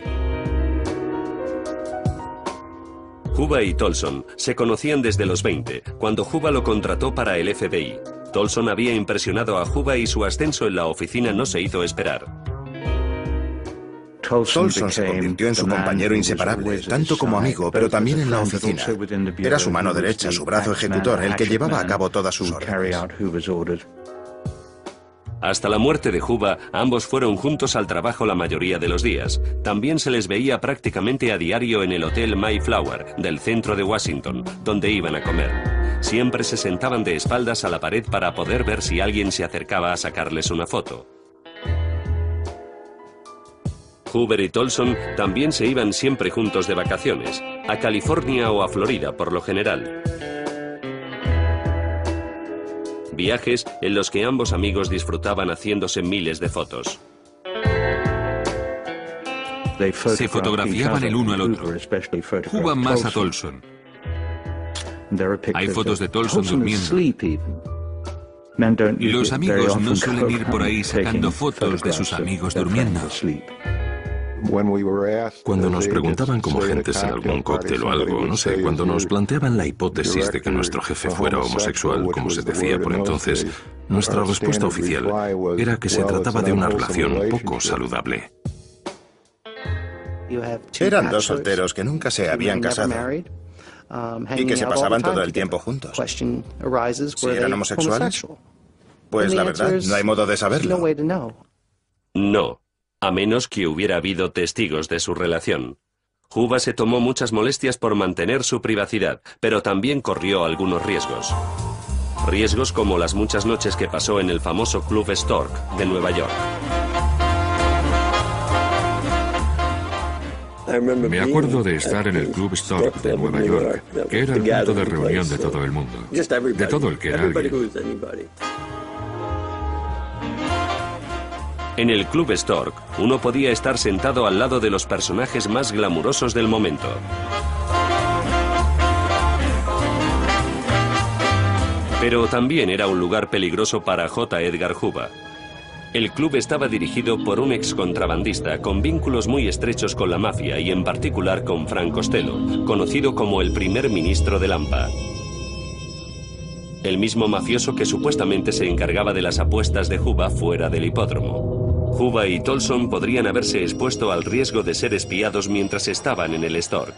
Huba y Tolson se conocían desde los 20, cuando Huba lo contrató para el FBI. Tolson había impresionado a Huba y su ascenso en la oficina no se hizo esperar. Tolson se convirtió en su compañero inseparable, tanto como amigo, pero también en la oficina. Era su mano derecha, su brazo ejecutor, el que llevaba a cabo todas sus órdenes. Hasta la muerte de Huba, ambos fueron juntos al trabajo la mayoría de los días. También se les veía prácticamente a diario en el Hotel Mayflower del centro de Washington, donde iban a comer. Siempre se sentaban de espaldas a la pared para poder ver si alguien se acercaba a sacarles una foto. Huber y Tolson también se iban siempre juntos de vacaciones, a California o a Florida por lo general. Viajes en los que ambos amigos disfrutaban haciéndose miles de fotos. Se fotografiaban el uno al otro. Huba más a Tolson. Hay fotos de Tolson durmiendo. Y los amigos no suelen ir por ahí sacando fotos de sus amigos durmiendo. Cuando nos preguntaban como gentes en algún cóctel o algo, no sé, cuando nos planteaban la hipótesis de que nuestro jefe fuera homosexual, como se decía por entonces, nuestra respuesta oficial era que se trataba de una relación poco saludable. Eran dos solteros que nunca se habían casado y que se pasaban todo el tiempo juntos. ¿Si eran homosexuales? Pues la verdad, no hay modo de saberlo. No. A menos que hubiera habido testigos de su relación. Huba se tomó muchas molestias por mantener su privacidad, pero también corrió algunos riesgos. Riesgos como las muchas noches que pasó en el famoso Club Stork de Nueva York. Me acuerdo de estar en el Club Stork de Nueva York, que era el punto de reunión de todo el mundo, de todo el que era alguien. En el Club Stork, uno podía estar sentado al lado de los personajes más glamurosos del momento. Pero también era un lugar peligroso para J. Edgar Hoover. El club estaba dirigido por un excontrabandista con vínculos muy estrechos con la mafia y en particular con Frank Costello, conocido como el primer ministro de Lampa. El mismo mafioso que supuestamente se encargaba de las apuestas de Hoover fuera del hipódromo. Hoover y Tolson podrían haberse expuesto al riesgo de ser espiados mientras estaban en el Stork.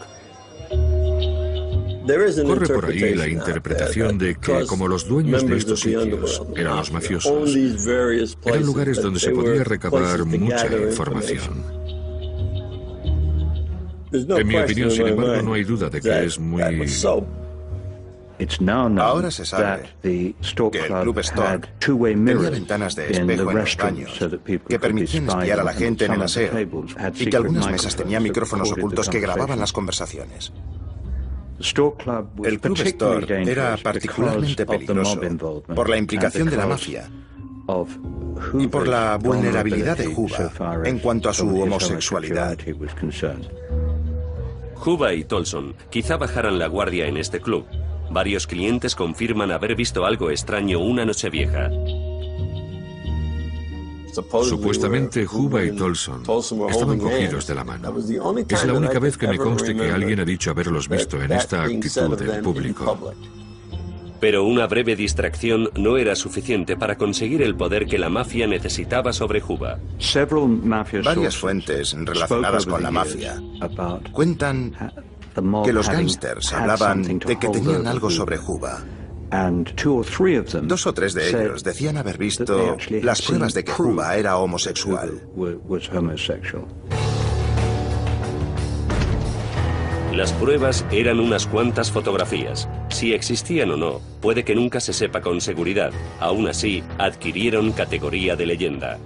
Corre por ahí la interpretación de que, como los dueños de estos sitios eran los mafiosos, eran lugares donde se podía recabar mucha información. En mi opinión, sin embargo, no hay duda de que es muy... Ahora se sabe que el Club Stork tenía ventanas de espejo en los baños que permitían espiar a la gente en el aseo y que algunas mesas tenían micrófonos ocultos que grababan las conversaciones. El Club Stork era particularmente peligroso por la implicación de la mafia y por la vulnerabilidad de Hoover en cuanto a su homosexualidad. Hoover y Tolson quizá bajaran la guardia en este club. Varios clientes confirman haber visto algo extraño una noche vieja. Supuestamente, Hoover y Tolson estaban cogidos de la mano. Es la única vez que me conste que alguien ha dicho haberlos visto en esta actitud en público. Pero una breve distracción no era suficiente para conseguir el poder que la mafia necesitaba sobre Hoover. Varias fuentes relacionadas con la mafia cuentan que los gángsters hablaban de que tenían algo sobre Hoover. 2 o 3 de ellos decían haber visto las pruebas de que Hoover era homosexual. Las pruebas eran unas cuantas fotografías. Si existían o no, puede que nunca se sepa con seguridad. Aún así, adquirieron categoría de leyenda.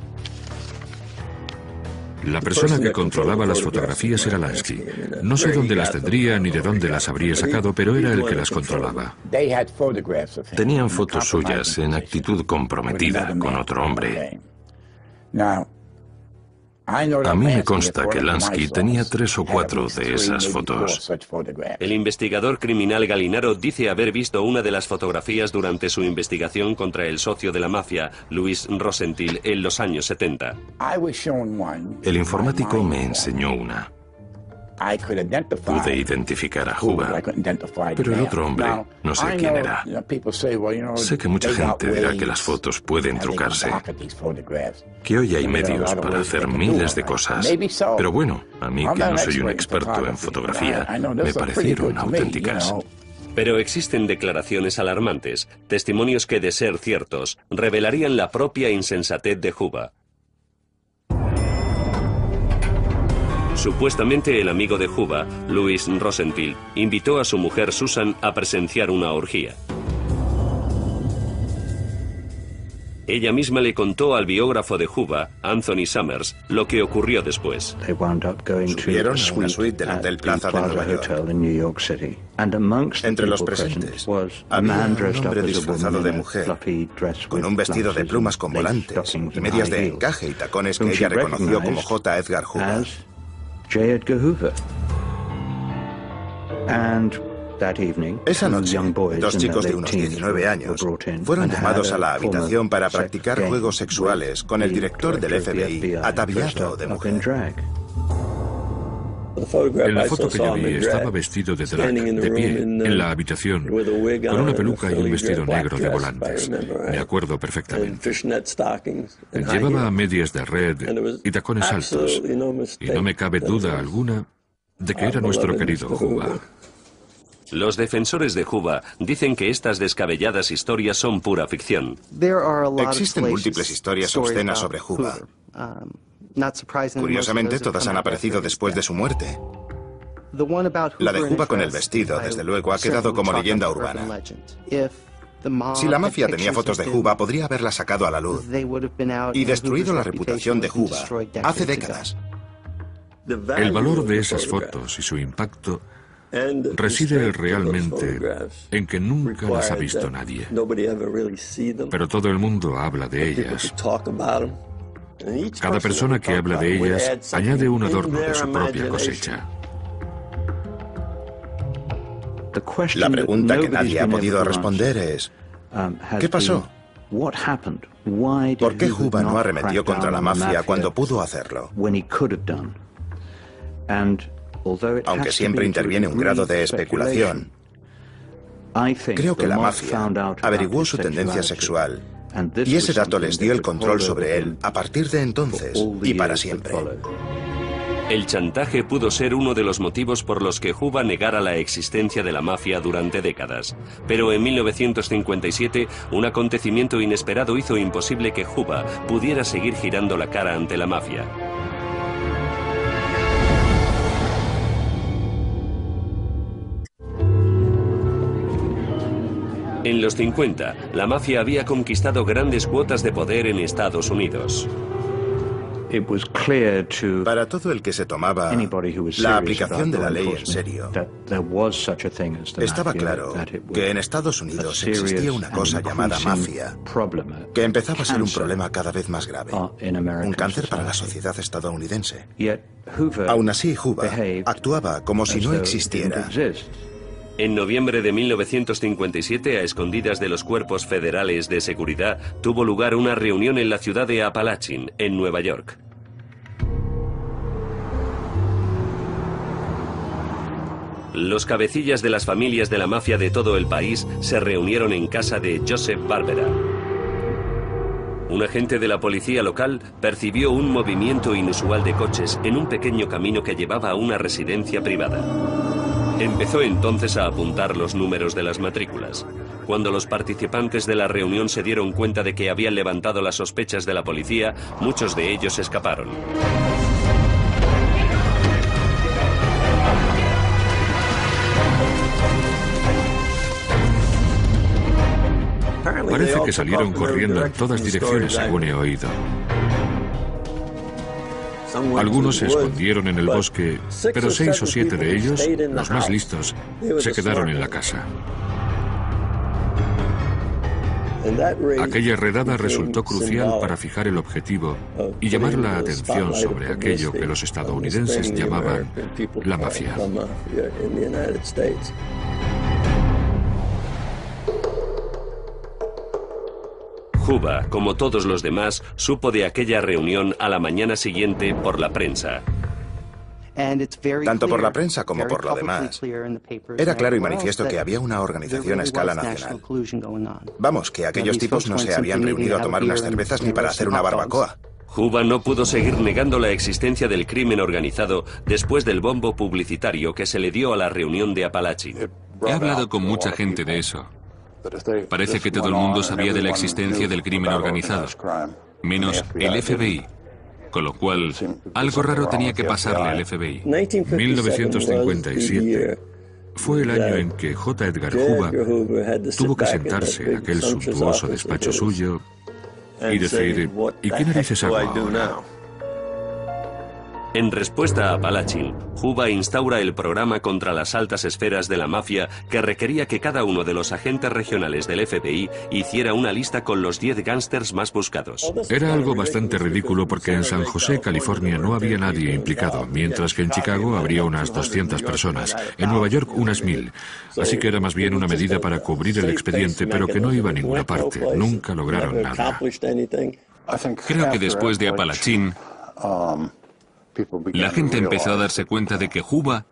La persona que controlaba las fotografías era Lansky. No sé dónde las tendría ni de dónde las habría sacado, pero era el que las controlaba. Tenían fotos suyas en actitud comprometida con otro hombre. A mí me consta que Lansky tenía 3 o 4 de esas fotos. El investigador criminal Galinaro dice haber visto una de las fotografías durante su investigación contra el socio de la mafia, Louis Rosenthal, en los años 70. El informático me enseñó una. Pude identificar a Juba, pero el otro hombre no sé quién era. Sé que mucha gente dirá que las fotos pueden trucarse, que hoy hay medios para hacer miles de cosas, pero bueno, a mí que no soy un experto en fotografía, me parecieron auténticas. Pero existen declaraciones alarmantes, testimonios que, de ser ciertos, revelarían la propia insensatez de Juba. Supuestamente el amigo de Juba, Louis Rosenthal, invitó a su mujer Susan a presenciar una orgía. Ella misma le contó al biógrafo de Juba, Anthony Summers, lo que ocurrió después. Subieron a una suite del Hotel Plaza de Nueva York. Entre los presentes había un hombre disfrazado de mujer, con un vestido de plumas con volantes, y medias de encaje y tacones que ella reconoció como J. Edgar Hoover. Esa noche, dos chicos de unos 19 años fueron llamados a la habitación para practicar juegos sexuales con el director del FBI, ataviado de mujer. En la foto que yo vi estaba vestido de drag, de pie, en la habitación, con una peluca y un vestido negro de volantes. Me acuerdo perfectamente. Llevaba medias de red y tacones altos, y no me cabe duda alguna de que era nuestro querido Juba. Los defensores de Juba dicen que estas descabelladas historias son pura ficción. Existen múltiples historias obscenas sobre Juba. Curiosamente, todas han aparecido después de su muerte. La de Juba con el vestido, desde luego, ha quedado como leyenda urbana. Si la mafia tenía fotos de Juba, podría haberlas sacado a la luz y destruido la reputación de Juba hace décadas. El valor de esas fotos y su impacto reside realmente en que nunca las ha visto nadie. Pero todo el mundo habla de ellas. Cada persona que habla de ellas añade un adorno de su propia cosecha. La pregunta que nadie ha podido responder es: ¿qué pasó? ¿Por qué Juba no arremetió contra la mafia cuando pudo hacerlo? Aunque siempre interviene un grado de especulación, creo que la mafia averiguó su tendencia sexual y ese dato les dio el control sobre él a partir de entonces y para siempre. El chantaje pudo ser uno de los motivos por los que Juba negara la existencia de la mafia durante décadas. Pero en 1957, un acontecimiento inesperado hizo imposible que Juba pudiera seguir girando la cara ante la mafia. En los 50, la mafia había conquistado grandes cuotas de poder en Estados Unidos. Para todo el que se tomaba la aplicación de la ley en serio, estaba claro que en Estados Unidos existía una cosa llamada mafia, que empezaba a ser un problema cada vez más grave, un cáncer para la sociedad estadounidense. Aún así, Juba actuaba como si no existiera. En noviembre de 1957, a escondidas de los cuerpos federales de seguridad, tuvo lugar una reunión en la ciudad de Apalachin, en Nueva York. Los cabecillas de las familias de la mafia de todo el país se reunieron en casa de Joseph Barbera. Un agente de la policía local percibió un movimiento inusual de coches en un pequeño camino que llevaba a una residencia privada. Empezó entonces a apuntar los números de las matrículas. Cuando los participantes de la reunión se dieron cuenta de que habían levantado las sospechas de la policía, muchos de ellos escaparon. Parece que salieron corriendo en todas direcciones, según he oído. Algunos se escondieron en el bosque, pero 6 o 7 de ellos, los más listos, se quedaron en la casa. Aquella redada resultó crucial para fijar el objetivo y llamar la atención sobre aquello que los estadounidenses llamaban la mafia. Juba, como todos los demás, supo de aquella reunión a la mañana siguiente por la prensa. tanto por la prensa como por lo demás. Era claro y manifiesto que había una organización a escala nacional. Vamos, que aquellos tipos no se habían reunido a tomar unas cervezas ni para hacer una barbacoa. Juba no pudo seguir negando la existencia del crimen organizado después del bombo publicitario que se le dio a la reunión de Apalachin. He hablado con mucha gente de eso. Parece que todo el mundo sabía de la existencia del crimen organizado, menos el FBI. Con lo cual, algo raro tenía que pasarle al FBI. 1957 fue el año en que J. Edgar Hoover tuvo que sentarse en aquel suntuoso despacho suyo y decir, ¿y qué narices hago ahora? En respuesta a Apalachin, Juba instaura el programa contra las altas esferas de la mafia que requería que cada uno de los agentes regionales del FBI hiciera una lista con los 10 gángsters más buscados. Era algo bastante ridículo porque en San José, California, no había nadie implicado, mientras que en Chicago habría unas 200 personas, en Nueva York unas 1000. Así que era más bien una medida para cubrir el expediente, pero que no iba a ninguna parte. Nunca lograron nada. Creo que después de Apalachin, la gente empezó a darse cuenta de que Juba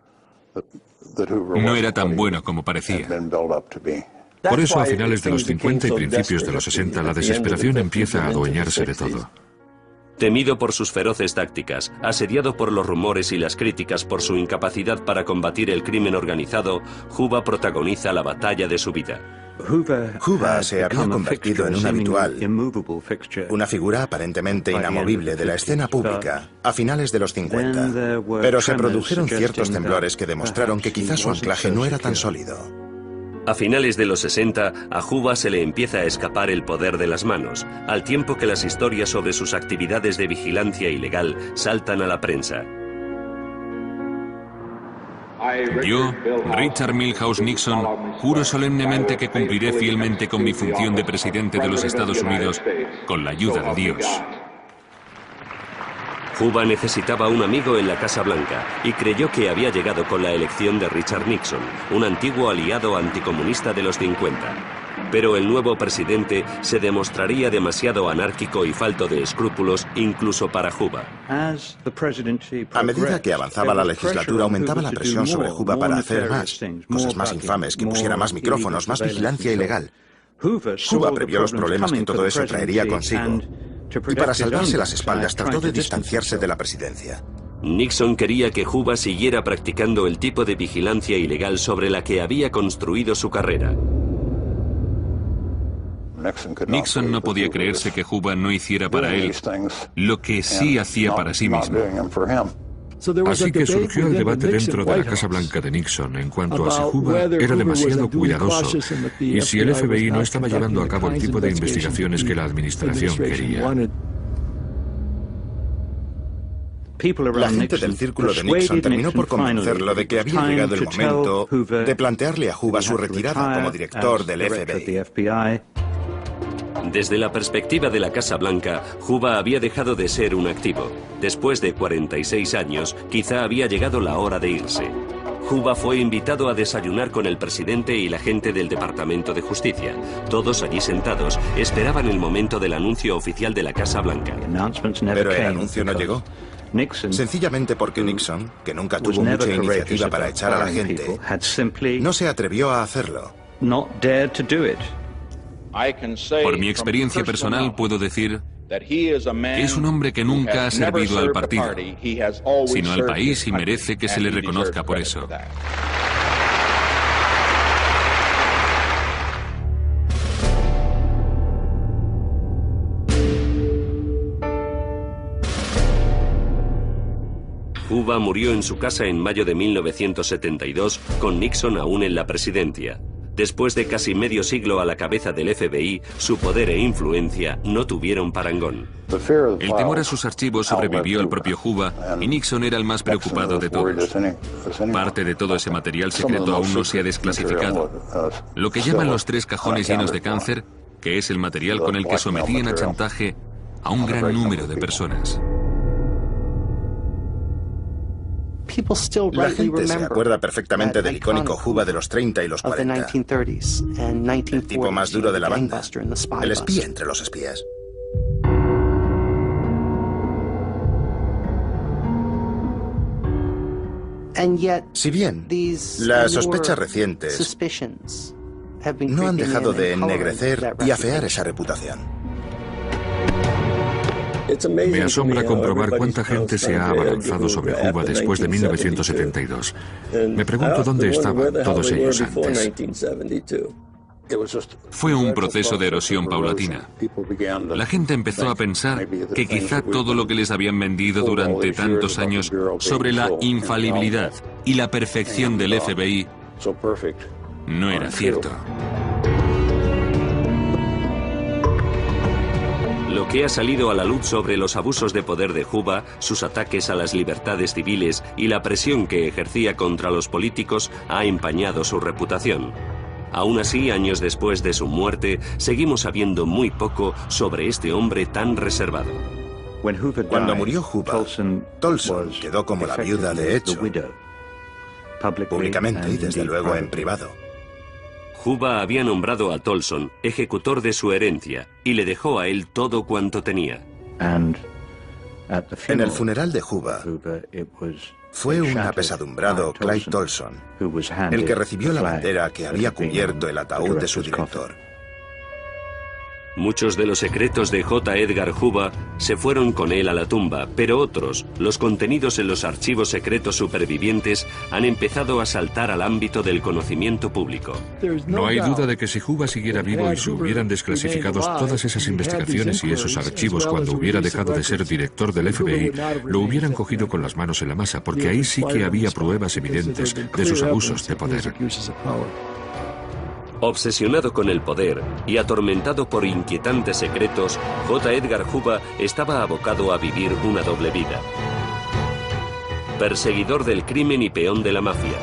no era tan bueno como parecía. Por eso, a finales de los 50 y principios de los 60, la desesperación empieza a adueñarse de todo. Temido por sus feroces tácticas, asediado por los rumores y las críticas por su incapacidad para combatir el crimen organizado, Juba protagoniza la batalla de su vida. Juba se había convertido en un habitual, una figura aparentemente inamovible de la escena pública a finales de los 50, pero se produjeron ciertos temblores que demostraron que quizás su anclaje no era tan sólido. A finales de los 60, a Juba se le empieza a escapar el poder de las manos, al tiempo que las historias sobre sus actividades de vigilancia ilegal saltan a la prensa. Yo, Richard Milhouse Nixon, juro solemnemente que cumpliré fielmente con mi función de presidente de los Estados Unidos con la ayuda de Dios. Juba necesitaba un amigo en la Casa Blanca y creyó que había llegado con la elección de Richard Nixon, un antiguo aliado anticomunista de los 50. Pero el nuevo presidente se demostraría demasiado anárquico y falto de escrúpulos incluso para Juba. A medida que avanzaba la legislatura, aumentaba la presión sobre Juba para hacer más, cosas más infames, que pusiera más micrófonos, más vigilancia ilegal. Juba previó los problemas que todo eso traería consigo y para salvarse las espaldas trató de distanciarse de la presidencia. Nixon quería que Juba siguiera practicando el tipo de vigilancia ilegal sobre la que había construido su carrera. Nixon no podía creerse que Juba no hiciera para él lo que sí hacía para sí mismo. Así que surgió el debate dentro de la Casa Blanca de Nixon en cuanto a si Juba era demasiado cuidadoso y si el FBI no estaba llevando a cabo el tipo de investigaciones que la administración quería. La gente del círculo de Nixon terminó por convencerlo de que había llegado el momento de plantearle a Juba su retirada como director del FBI. Desde la perspectiva de la Casa Blanca, Juba había dejado de ser un activo. Después de 46 años, quizá había llegado la hora de irse. Juba fue invitado a desayunar con el presidente y la gente del Departamento de Justicia. Todos allí sentados esperaban el momento del anuncio oficial de la Casa Blanca. Pero el anuncio no llegó. Sencillamente porque Nixon, que nunca tuvo mucha iniciativa para echar a la gente, no se atrevió a hacerlo. Por mi experiencia personal puedo decir que es un hombre que nunca ha servido al partido, sino al país y merece que se le reconozca por eso. Juba murió en su casa en mayo de 1972, con Nixon aún en la presidencia. Después de casi medio siglo a la cabeza del FBI, su poder e influencia no tuvieron parangón. El temor a sus archivos sobrevivió al propio Juba y Nixon era el más preocupado de todos. Parte de todo ese material secreto aún no se ha desclasificado. Lo que llaman los 3 cajones llenos de cáncer, que es el material con el que sometían a chantaje a un gran número de personas. La gente se acuerda perfectamente del icónico Juba de los 30 y los 40. El tipo más duro de la banda. El espía entre los espías. Si bien las sospechas recientes no han dejado de ennegrecer y afear esa reputación. Me asombra comprobar cuánta gente se ha abalanzado sobre Cuba después de 1972. Me pregunto dónde estaban todos ellos antes. Fue un proceso de erosión paulatina. La gente empezó a pensar que quizá todo lo que les habían vendido durante tantos años sobre la infalibilidad y la perfección del FBI no era cierto. Lo que ha salido a la luz sobre los abusos de poder de Juba, sus ataques a las libertades civiles y la presión que ejercía contra los políticos ha empañado su reputación. Aún así, años después de su muerte, seguimos sabiendo muy poco sobre este hombre tan reservado. Cuando murió Juba, Tolson quedó como la viuda de hecho, públicamente y desde luego en privado. Juba había nombrado a Tolson ejecutor de su herencia y le dejó a él todo cuanto tenía. En el funeral de Juba, fue un apesadumbrado Clyde Tolson el que recibió la bandera que había cubierto el ataúd de su director. Muchos de los secretos de J. Edgar Hoover se fueron con él a la tumba, pero otros, los contenidos en los archivos secretos supervivientes, han empezado a saltar al ámbito del conocimiento público. No hay duda de que si Hoover siguiera vivo y se hubieran desclasificado todas esas investigaciones y esos archivos cuando hubiera dejado de ser director del FBI, lo hubieran cogido con las manos en la masa, porque ahí sí que había pruebas evidentes de sus abusos de poder. Obsesionado con el poder y atormentado por inquietantes secretos, J. Edgar Hoover estaba abocado a vivir una doble vida. Perseguidor del crimen y peón de la mafia.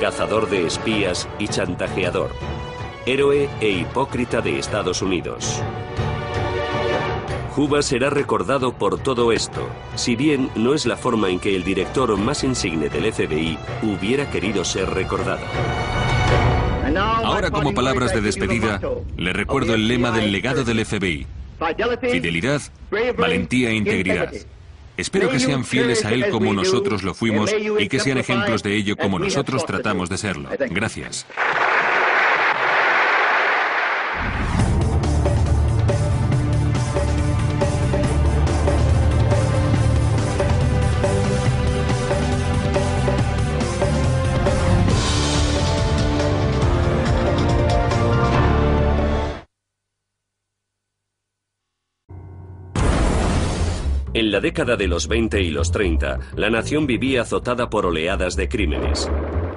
Cazador de espías y chantajeador. Héroe e hipócrita de Estados Unidos. Hoover será recordado por todo esto, si bien no es la forma en que el director más insigne del FBI hubiera querido ser recordado. Ahora, como palabras de despedida, le recuerdo el lema del legado del FBI: fidelidad, valentía e integridad. Espero que sean fieles a él como nosotros lo fuimos y que sean ejemplos de ello como nosotros tratamos de serlo. Gracias. En la década de los 20 y los 30, la nación vivía azotada por oleadas de crímenes.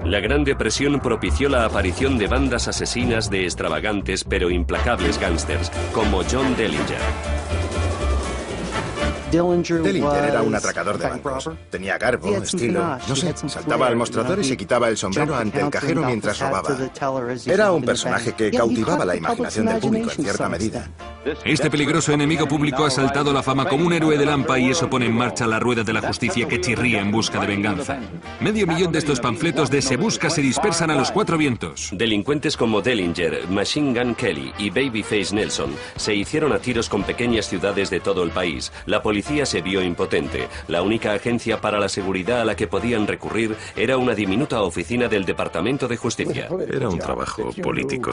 La Gran Depresión propició la aparición de bandas asesinas de extravagantes pero implacables gángsters, como John Dillinger. Dillinger era un atracador de bancos. Tenía garbo, estilo, no sé, saltaba al mostrador y se quitaba el sombrero ante el cajero mientras robaba. Era un personaje que cautivaba la imaginación del público en cierta medida. Este peligroso enemigo público ha saltado a la fama como un héroe de Lampa y eso pone en marcha la rueda de la justicia que chirría en busca de venganza. 500.000 de estos panfletos de Se Busca se dispersan a los cuatro vientos. Delincuentes como Dillinger, Machine Gun Kelly y Babyface Nelson se hicieron a tiros con pequeñas ciudades de todo el país. La policía se vio impotente. La única agencia para la seguridad a la que podían recurrir era una diminuta oficina del Departamento de Justicia. Era un trabajo político.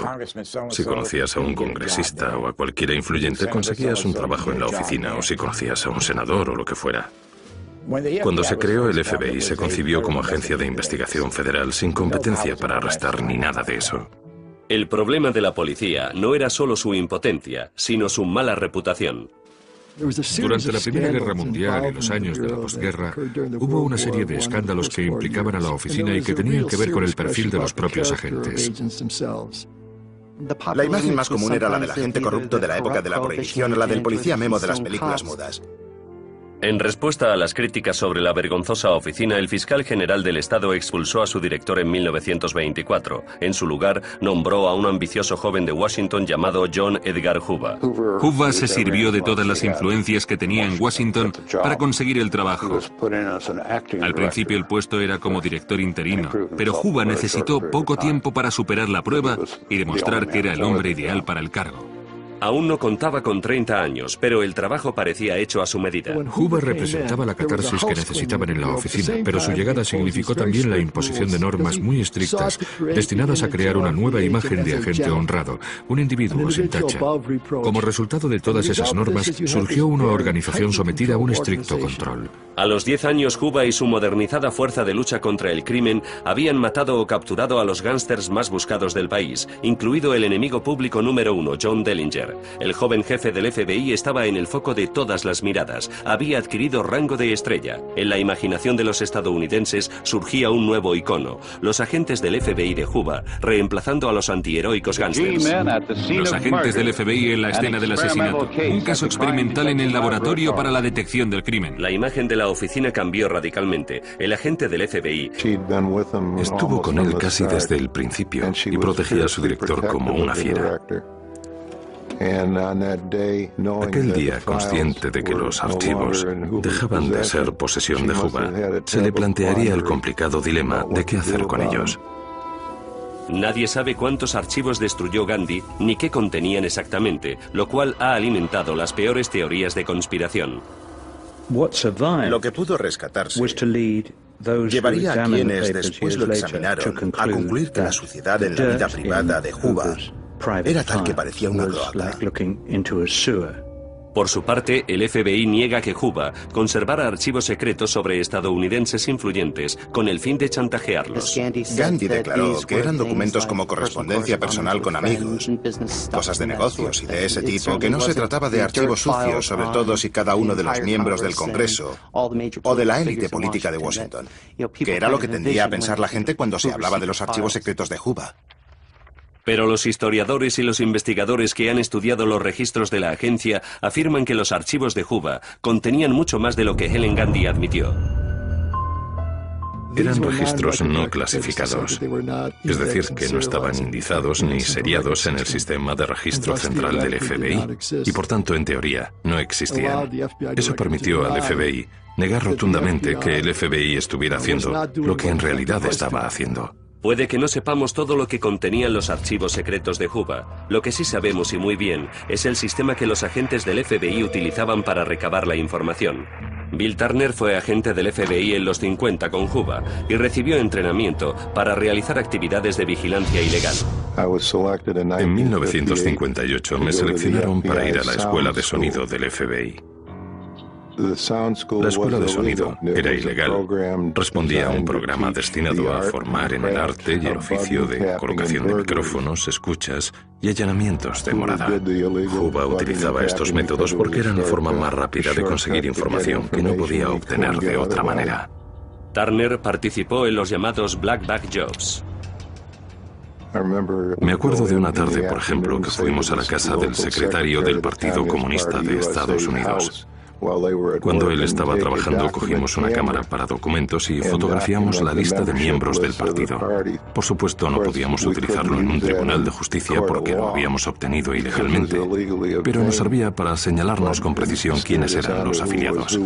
Si conocías a un congresista o a cualquiera influyente, conseguías un trabajo en la oficina, o si conocías a un senador o lo que fuera. Cuando se creó el FBI, se concibió como agencia de investigación federal sin competencia para arrestar ni nada de eso. El problema de la policía no era solo su impotencia, sino su mala reputación. Durante la Primera Guerra Mundial y los años de la posguerra, hubo una serie de escándalos que implicaban a la oficina y que tenían que ver con el perfil de los propios agentes. La imagen más común era la del agente corrupto de la época de la prohibición o la del policía memo de las películas mudas. En respuesta a las críticas sobre la vergonzosa oficina, el fiscal general del Estado expulsó a su director en 1924. En su lugar, nombró a un ambicioso joven de Washington llamado John Edgar Hoover. Hoover se sirvió de todas las influencias que tenía en Washington para conseguir el trabajo. Al principio el puesto era como director interino, pero Hoover necesitó poco tiempo para superar la prueba y demostrar que era el hombre ideal para el cargo. Aún no contaba con 30 años, pero el trabajo parecía hecho a su medida. Hoover representaba la catarsis que necesitaban en la oficina, pero su llegada significó también la imposición de normas muy estrictas, destinadas a crear una nueva imagen de agente honrado, un individuo sin tacha. Como resultado de todas esas normas, surgió una organización sometida a un estricto control. A los 10 años, Hoover y su modernizada fuerza de lucha contra el crimen habían matado o capturado a los gángsters más buscados del país, incluido el enemigo público número 1, John Dellinger. El joven jefe del FBI estaba en el foco de todas las miradas. Había adquirido rango de estrella. En la imaginación de los estadounidenses surgía un nuevo icono: los agentes del FBI de Hoover, reemplazando a los antiheroicos gángsters. Los agentes del FBI en la escena del asesinato. Un caso experimental en el laboratorio para la detección del crimen. La imagen de la oficina cambió radicalmente. El agente del FBI estuvo con él casi desde el principio y protegía a su director como una fiera. Aquel día, consciente de que los archivos dejaban de ser posesión de Hoover, se le plantearía el complicado dilema de qué hacer con ellos. Nadie sabe cuántos archivos destruyó Gandhi ni qué contenían exactamente, lo cual ha alimentado las peores teorías de conspiración. Lo que pudo rescatarse llevaría a quienes después lo examinaron a concluir que la suciedad en la vida privada de Hoover era tal que parecía una cloaca. Por su parte, el FBI niega que Hoover conservara archivos secretos sobre estadounidenses influyentes con el fin de chantajearlos. Gandhi declaró que eran documentos como correspondencia personal con amigos, cosas de negocios y de ese tipo, que no se trataba de archivos sucios sobre todos y cada uno de los miembros del Congreso o de la élite política de Washington, que era lo que tendía a pensar la gente cuando se hablaba de los archivos secretos de Hoover. Pero los historiadores y los investigadores que han estudiado los registros de la agencia afirman que los archivos de Hoover contenían mucho más de lo que Helen Gandhi admitió. Eran registros no clasificados, es decir, que no estaban indizados ni seriados en el sistema de registro central del FBI, y por tanto, en teoría, no existían. Eso permitió al FBI negar rotundamente que el FBI estuviera haciendo lo que en realidad estaba haciendo. Puede que no sepamos todo lo que contenían los archivos secretos de Hoover. Lo que sí sabemos y muy bien es el sistema que los agentes del FBI utilizaban para recabar la información. Bill Turner fue agente del FBI en los 50 con Hoover y recibió entrenamiento para realizar actividades de vigilancia ilegal. En 1958 me seleccionaron para ir a la escuela de sonido del FBI. La escuela de sonido era ilegal. Respondía a un programa destinado a formar en el arte y el oficio de colocación de micrófonos, escuchas y allanamientos de morada. Hoover utilizaba estos métodos porque eran la forma más rápida de conseguir información que no podía obtener de otra manera. Turner participó en los llamados Black Bag Jobs. Me acuerdo de una tarde, por ejemplo, que fuimos a la casa del secretario del Partido Comunista de Estados Unidos. Cuando él estaba trabajando, cogimos una cámara para documentos y fotografiamos la lista de miembros del partido. Por supuesto, no podíamos utilizarlo en un tribunal de justicia porque lo habíamos obtenido ilegalmente, pero nos servía para señalarnos con precisión quiénes eran los afiliados.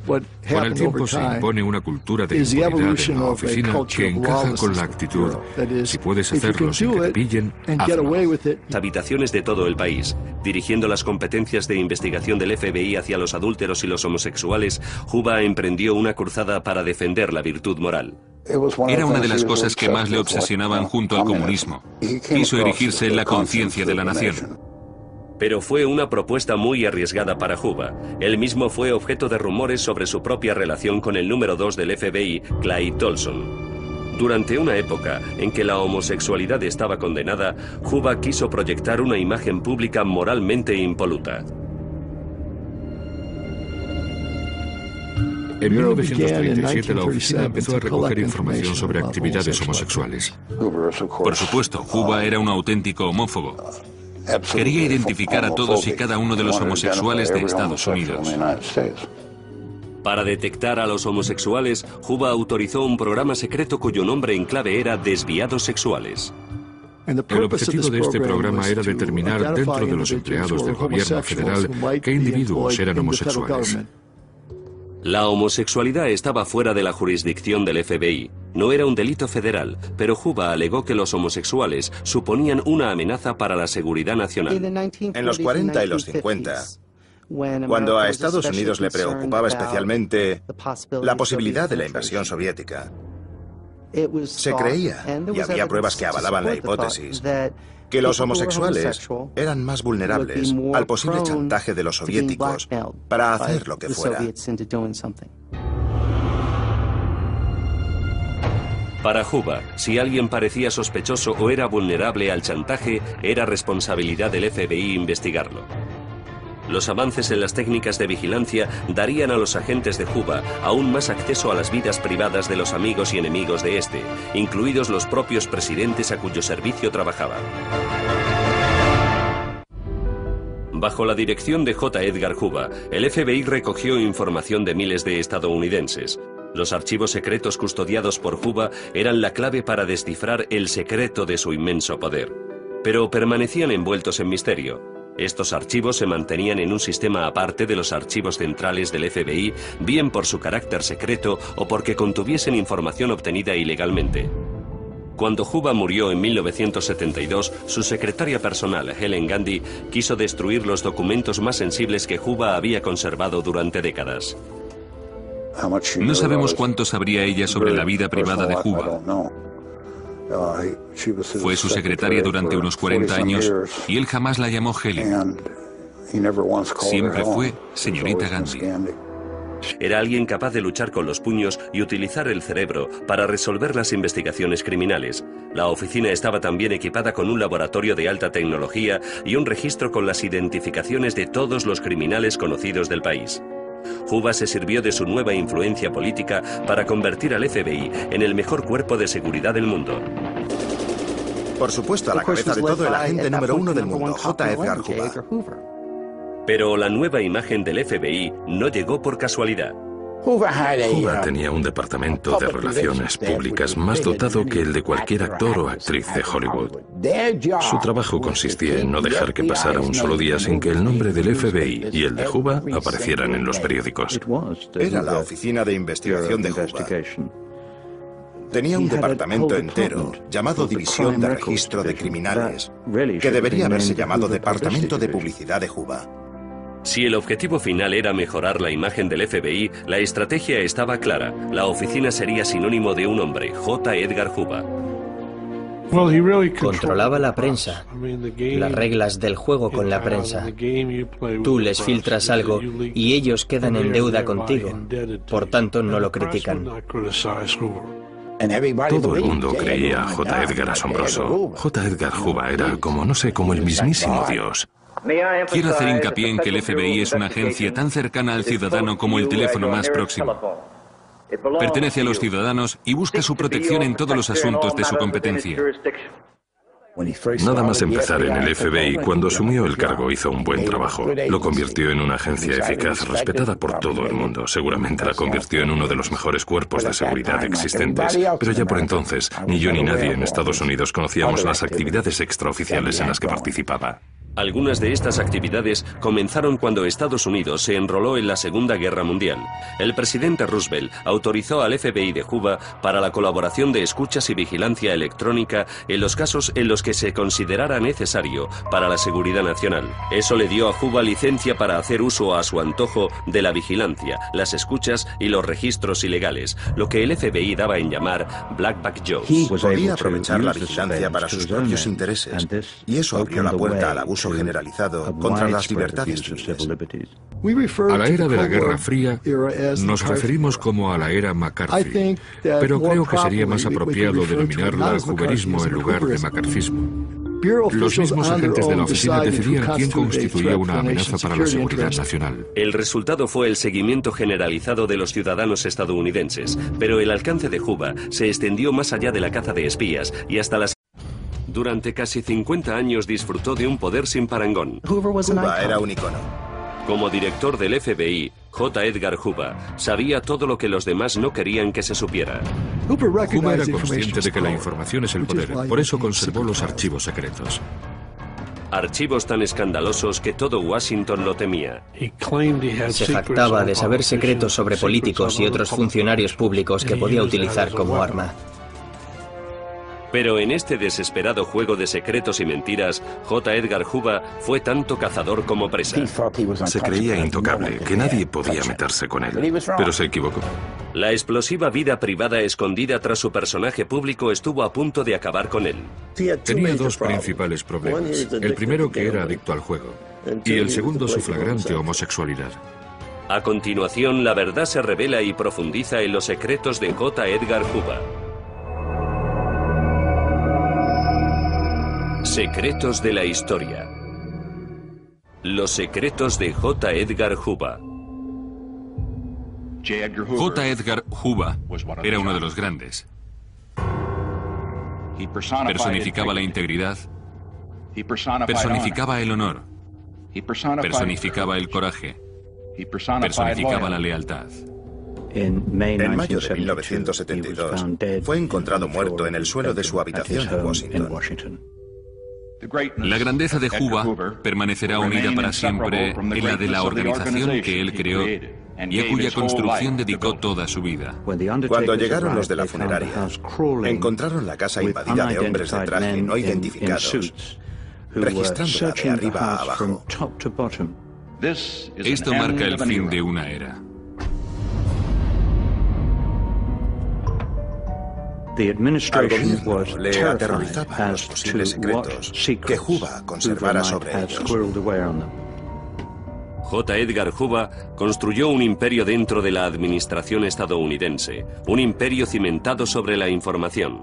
Con el tiempo se impone una cultura de impunidad en la oficina que encaja con la actitud: si puedes hacerlo sin que te pillen, hazlo. Habitaciones de todo el país. Dirigiendo las competencias de investigación del FBI hacia los adúlteros y los homosexuales, Hoover emprendió una cruzada para defender la virtud moral. Era una de las cosas que más le obsesionaban junto al comunismo. Quiso erigirse en la conciencia de la nación. Pero fue una propuesta muy arriesgada para Hoover. Él mismo fue objeto de rumores sobre su propia relación con el número 2 del FBI, Clyde Tolson. Durante una época en que la homosexualidad estaba condenada, Hoover quiso proyectar una imagen pública moralmente impoluta. En 1937 la oficina empezó a recoger información sobre actividades homosexuales. Por supuesto, Hoover era un auténtico homófobo. Quería identificar a todos y cada uno de los homosexuales de Estados Unidos. Para detectar a los homosexuales, Hoover autorizó un programa secreto cuyo nombre en clave era Desviados Sexuales. El objetivo de este programa era determinar dentro de los empleados del gobierno federal qué individuos eran homosexuales. La homosexualidad estaba fuera de la jurisdicción del FBI. No era un delito federal, pero Hoover alegó que los homosexuales suponían una amenaza para la seguridad nacional. En los 40 y los 50, cuando a Estados Unidos le preocupaba especialmente la posibilidad de la invasión soviética, se creía, y había pruebas que avalaban la hipótesis, que los homosexuales eran más vulnerables al posible chantaje de los soviéticos para hacer lo que fuera. Para Hoover, si alguien parecía sospechoso o era vulnerable al chantaje, era responsabilidad del FBI investigarlo. Los avances en las técnicas de vigilancia darían a los agentes de Hoover aún más acceso a las vidas privadas de los amigos y enemigos de este, incluidos los propios presidentes a cuyo servicio trabajaba. Bajo la dirección de J. Edgar Hoover, el FBI recogió información de miles de estadounidenses. Los archivos secretos custodiados por Hoover eran la clave para descifrar el secreto de su inmenso poder. Pero permanecían envueltos en misterio. Estos archivos se mantenían en un sistema aparte de los archivos centrales del FBI, bien por su carácter secreto o porque contuviesen información obtenida ilegalmente. Cuando Hoover murió en 1972, su secretaria personal, Helen Gandy, quiso destruir los documentos más sensibles que Hoover había conservado durante décadas. No sabemos cuánto sabría ella sobre la vida privada de Hoover. Fue su secretaria durante unos 40 años y él jamás la llamó Helen. Siempre fue señorita Gandhi. Era alguien capaz de luchar con los puños y utilizar el cerebro para resolver las investigaciones criminales. La oficina estaba también equipada con un laboratorio de alta tecnología y un registro con las identificaciones de todos los criminales conocidos del país. Hoover se sirvió de su nueva influencia política para convertir al FBI en el mejor cuerpo de seguridad del mundo. Por supuesto, a la cabeza de todo el agente número 1 del mundo, J. Edgar Hoover. Pero la nueva imagen del FBI no llegó por casualidad. Hoover tenía un departamento de relaciones públicas más dotado que el de cualquier actor o actriz de Hollywood. Su trabajo consistía en no dejar que pasara un solo día sin que el nombre del FBI y el de Hoover aparecieran en los periódicos. Era la oficina de investigación de Hoover. Tenía un departamento entero llamado División de Registro de Criminales, que debería haberse llamado Departamento de Publicidad de Hoover. Si el objetivo final era mejorar la imagen del FBI, la estrategia estaba clara. La oficina sería sinónimo de un hombre, J. Edgar Hoover. Controlaba la prensa, las reglas del juego con la prensa. Tú les filtras algo y ellos quedan en deuda contigo. Por tanto, no lo critican. Todo el mundo creía a J. Edgar asombroso. J. Edgar Hoover era como el mismísimo Dios. Quiero hacer hincapié en que el FBI es una agencia tan cercana al ciudadano como el teléfono más próximo. Pertenece a los ciudadanos y busca su protección en todos los asuntos de su competencia. Nada más empezar en el FBI, cuando asumió el cargo hizo un buen trabajo. Lo convirtió en una agencia eficaz, respetada por todo el mundo. Seguramente la convirtió en uno de los mejores cuerpos de seguridad existentes. Pero ya por entonces, ni yo ni nadie en Estados Unidos conocíamos las actividades extraoficiales en las que participaba. Algunas de estas actividades comenzaron cuando Estados Unidos se enroló en la Segunda Guerra Mundial. El presidente Roosevelt autorizó al FBI de Hoover para la colaboración de escuchas y vigilancia electrónica en los casos en los que se considerara necesario para la seguridad nacional. Eso le dio a Hoover licencia para hacer uso a su antojo de la vigilancia, las escuchas y los registros ilegales, lo que el FBI daba en llamar Black Bag Jobs. Podía aprovechar la vigilancia para sus propios intereses, y eso abrió la puerta al abuso generalizado contra las libertades civiles. A la era de la Guerra Fría nos referimos como a la era McCarthy, pero creo que sería más apropiado denominarla hooverismo en lugar de macartismo. Los mismos agentes de la oficina decidían quién constituía una amenaza para la seguridad nacional. El resultado fue el seguimiento generalizado de los ciudadanos estadounidenses, pero el alcance de Hoover se extendió más allá de la caza de espías y hasta las... Durante casi 50 años disfrutó de un poder sin parangón. Hoover era un icono. Como director del FBI, J. Edgar Hoover sabía todo lo que los demás no querían que se supiera. Hoover era consciente de que la información es el poder, por eso conservó los archivos secretos. Archivos tan escandalosos que todo Washington lo temía. Se jactaba de saber secretos sobre políticos y otros funcionarios públicos que podía utilizar como arma. Pero en este desesperado juego de secretos y mentiras, J. Edgar Hoover fue tanto cazador como presa. Se creía intocable, que nadie podía meterse con él, pero se equivocó. La explosiva vida privada escondida tras su personaje público estuvo a punto de acabar con él. Tenía dos principales problemas. El primero, que era adicto al juego, y el segundo, su flagrante homosexualidad. A continuación, la verdad se revela y profundiza en los secretos de J. Edgar Hoover. Secretos de la historia. Los secretos de J. Edgar Hoover. J. Edgar Hoover era uno de los grandes. Personificaba la integridad, personificaba el honor, personificaba el coraje, personificaba la lealtad. En mayo de 1972, fue encontrado muerto en el suelo de su habitación en Washington. La grandeza de Hoover permanecerá unida para siempre en la de la organización que él creó y a cuya construcción dedicó toda su vida. Cuando llegaron los de la funeraria, encontraron la casa invadida de hombres de traje no identificados, registrándola de arriba a abajo. Esto marca el fin de una era. Al gobierno le aterrorizaban los posibles secretos que Hoover conservara sobre ellos. J. Edgar Hoover construyó un imperio dentro de la administración estadounidense, un imperio cimentado sobre la información.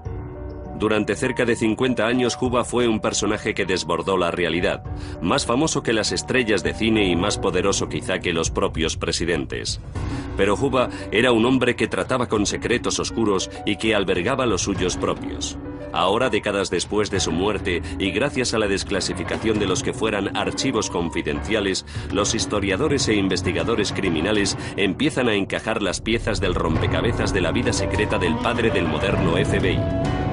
Durante cerca de 50 años, Hoover fue un personaje que desbordó la realidad, más famoso que las estrellas de cine y más poderoso quizá que los propios presidentes. Pero Hoover era un hombre que trataba con secretos oscuros y que albergaba los suyos propios. Ahora, décadas después de su muerte, y gracias a la desclasificación de los que fueran archivos confidenciales, los historiadores e investigadores criminales empiezan a encajar las piezas del rompecabezas de la vida secreta del padre del moderno FBI.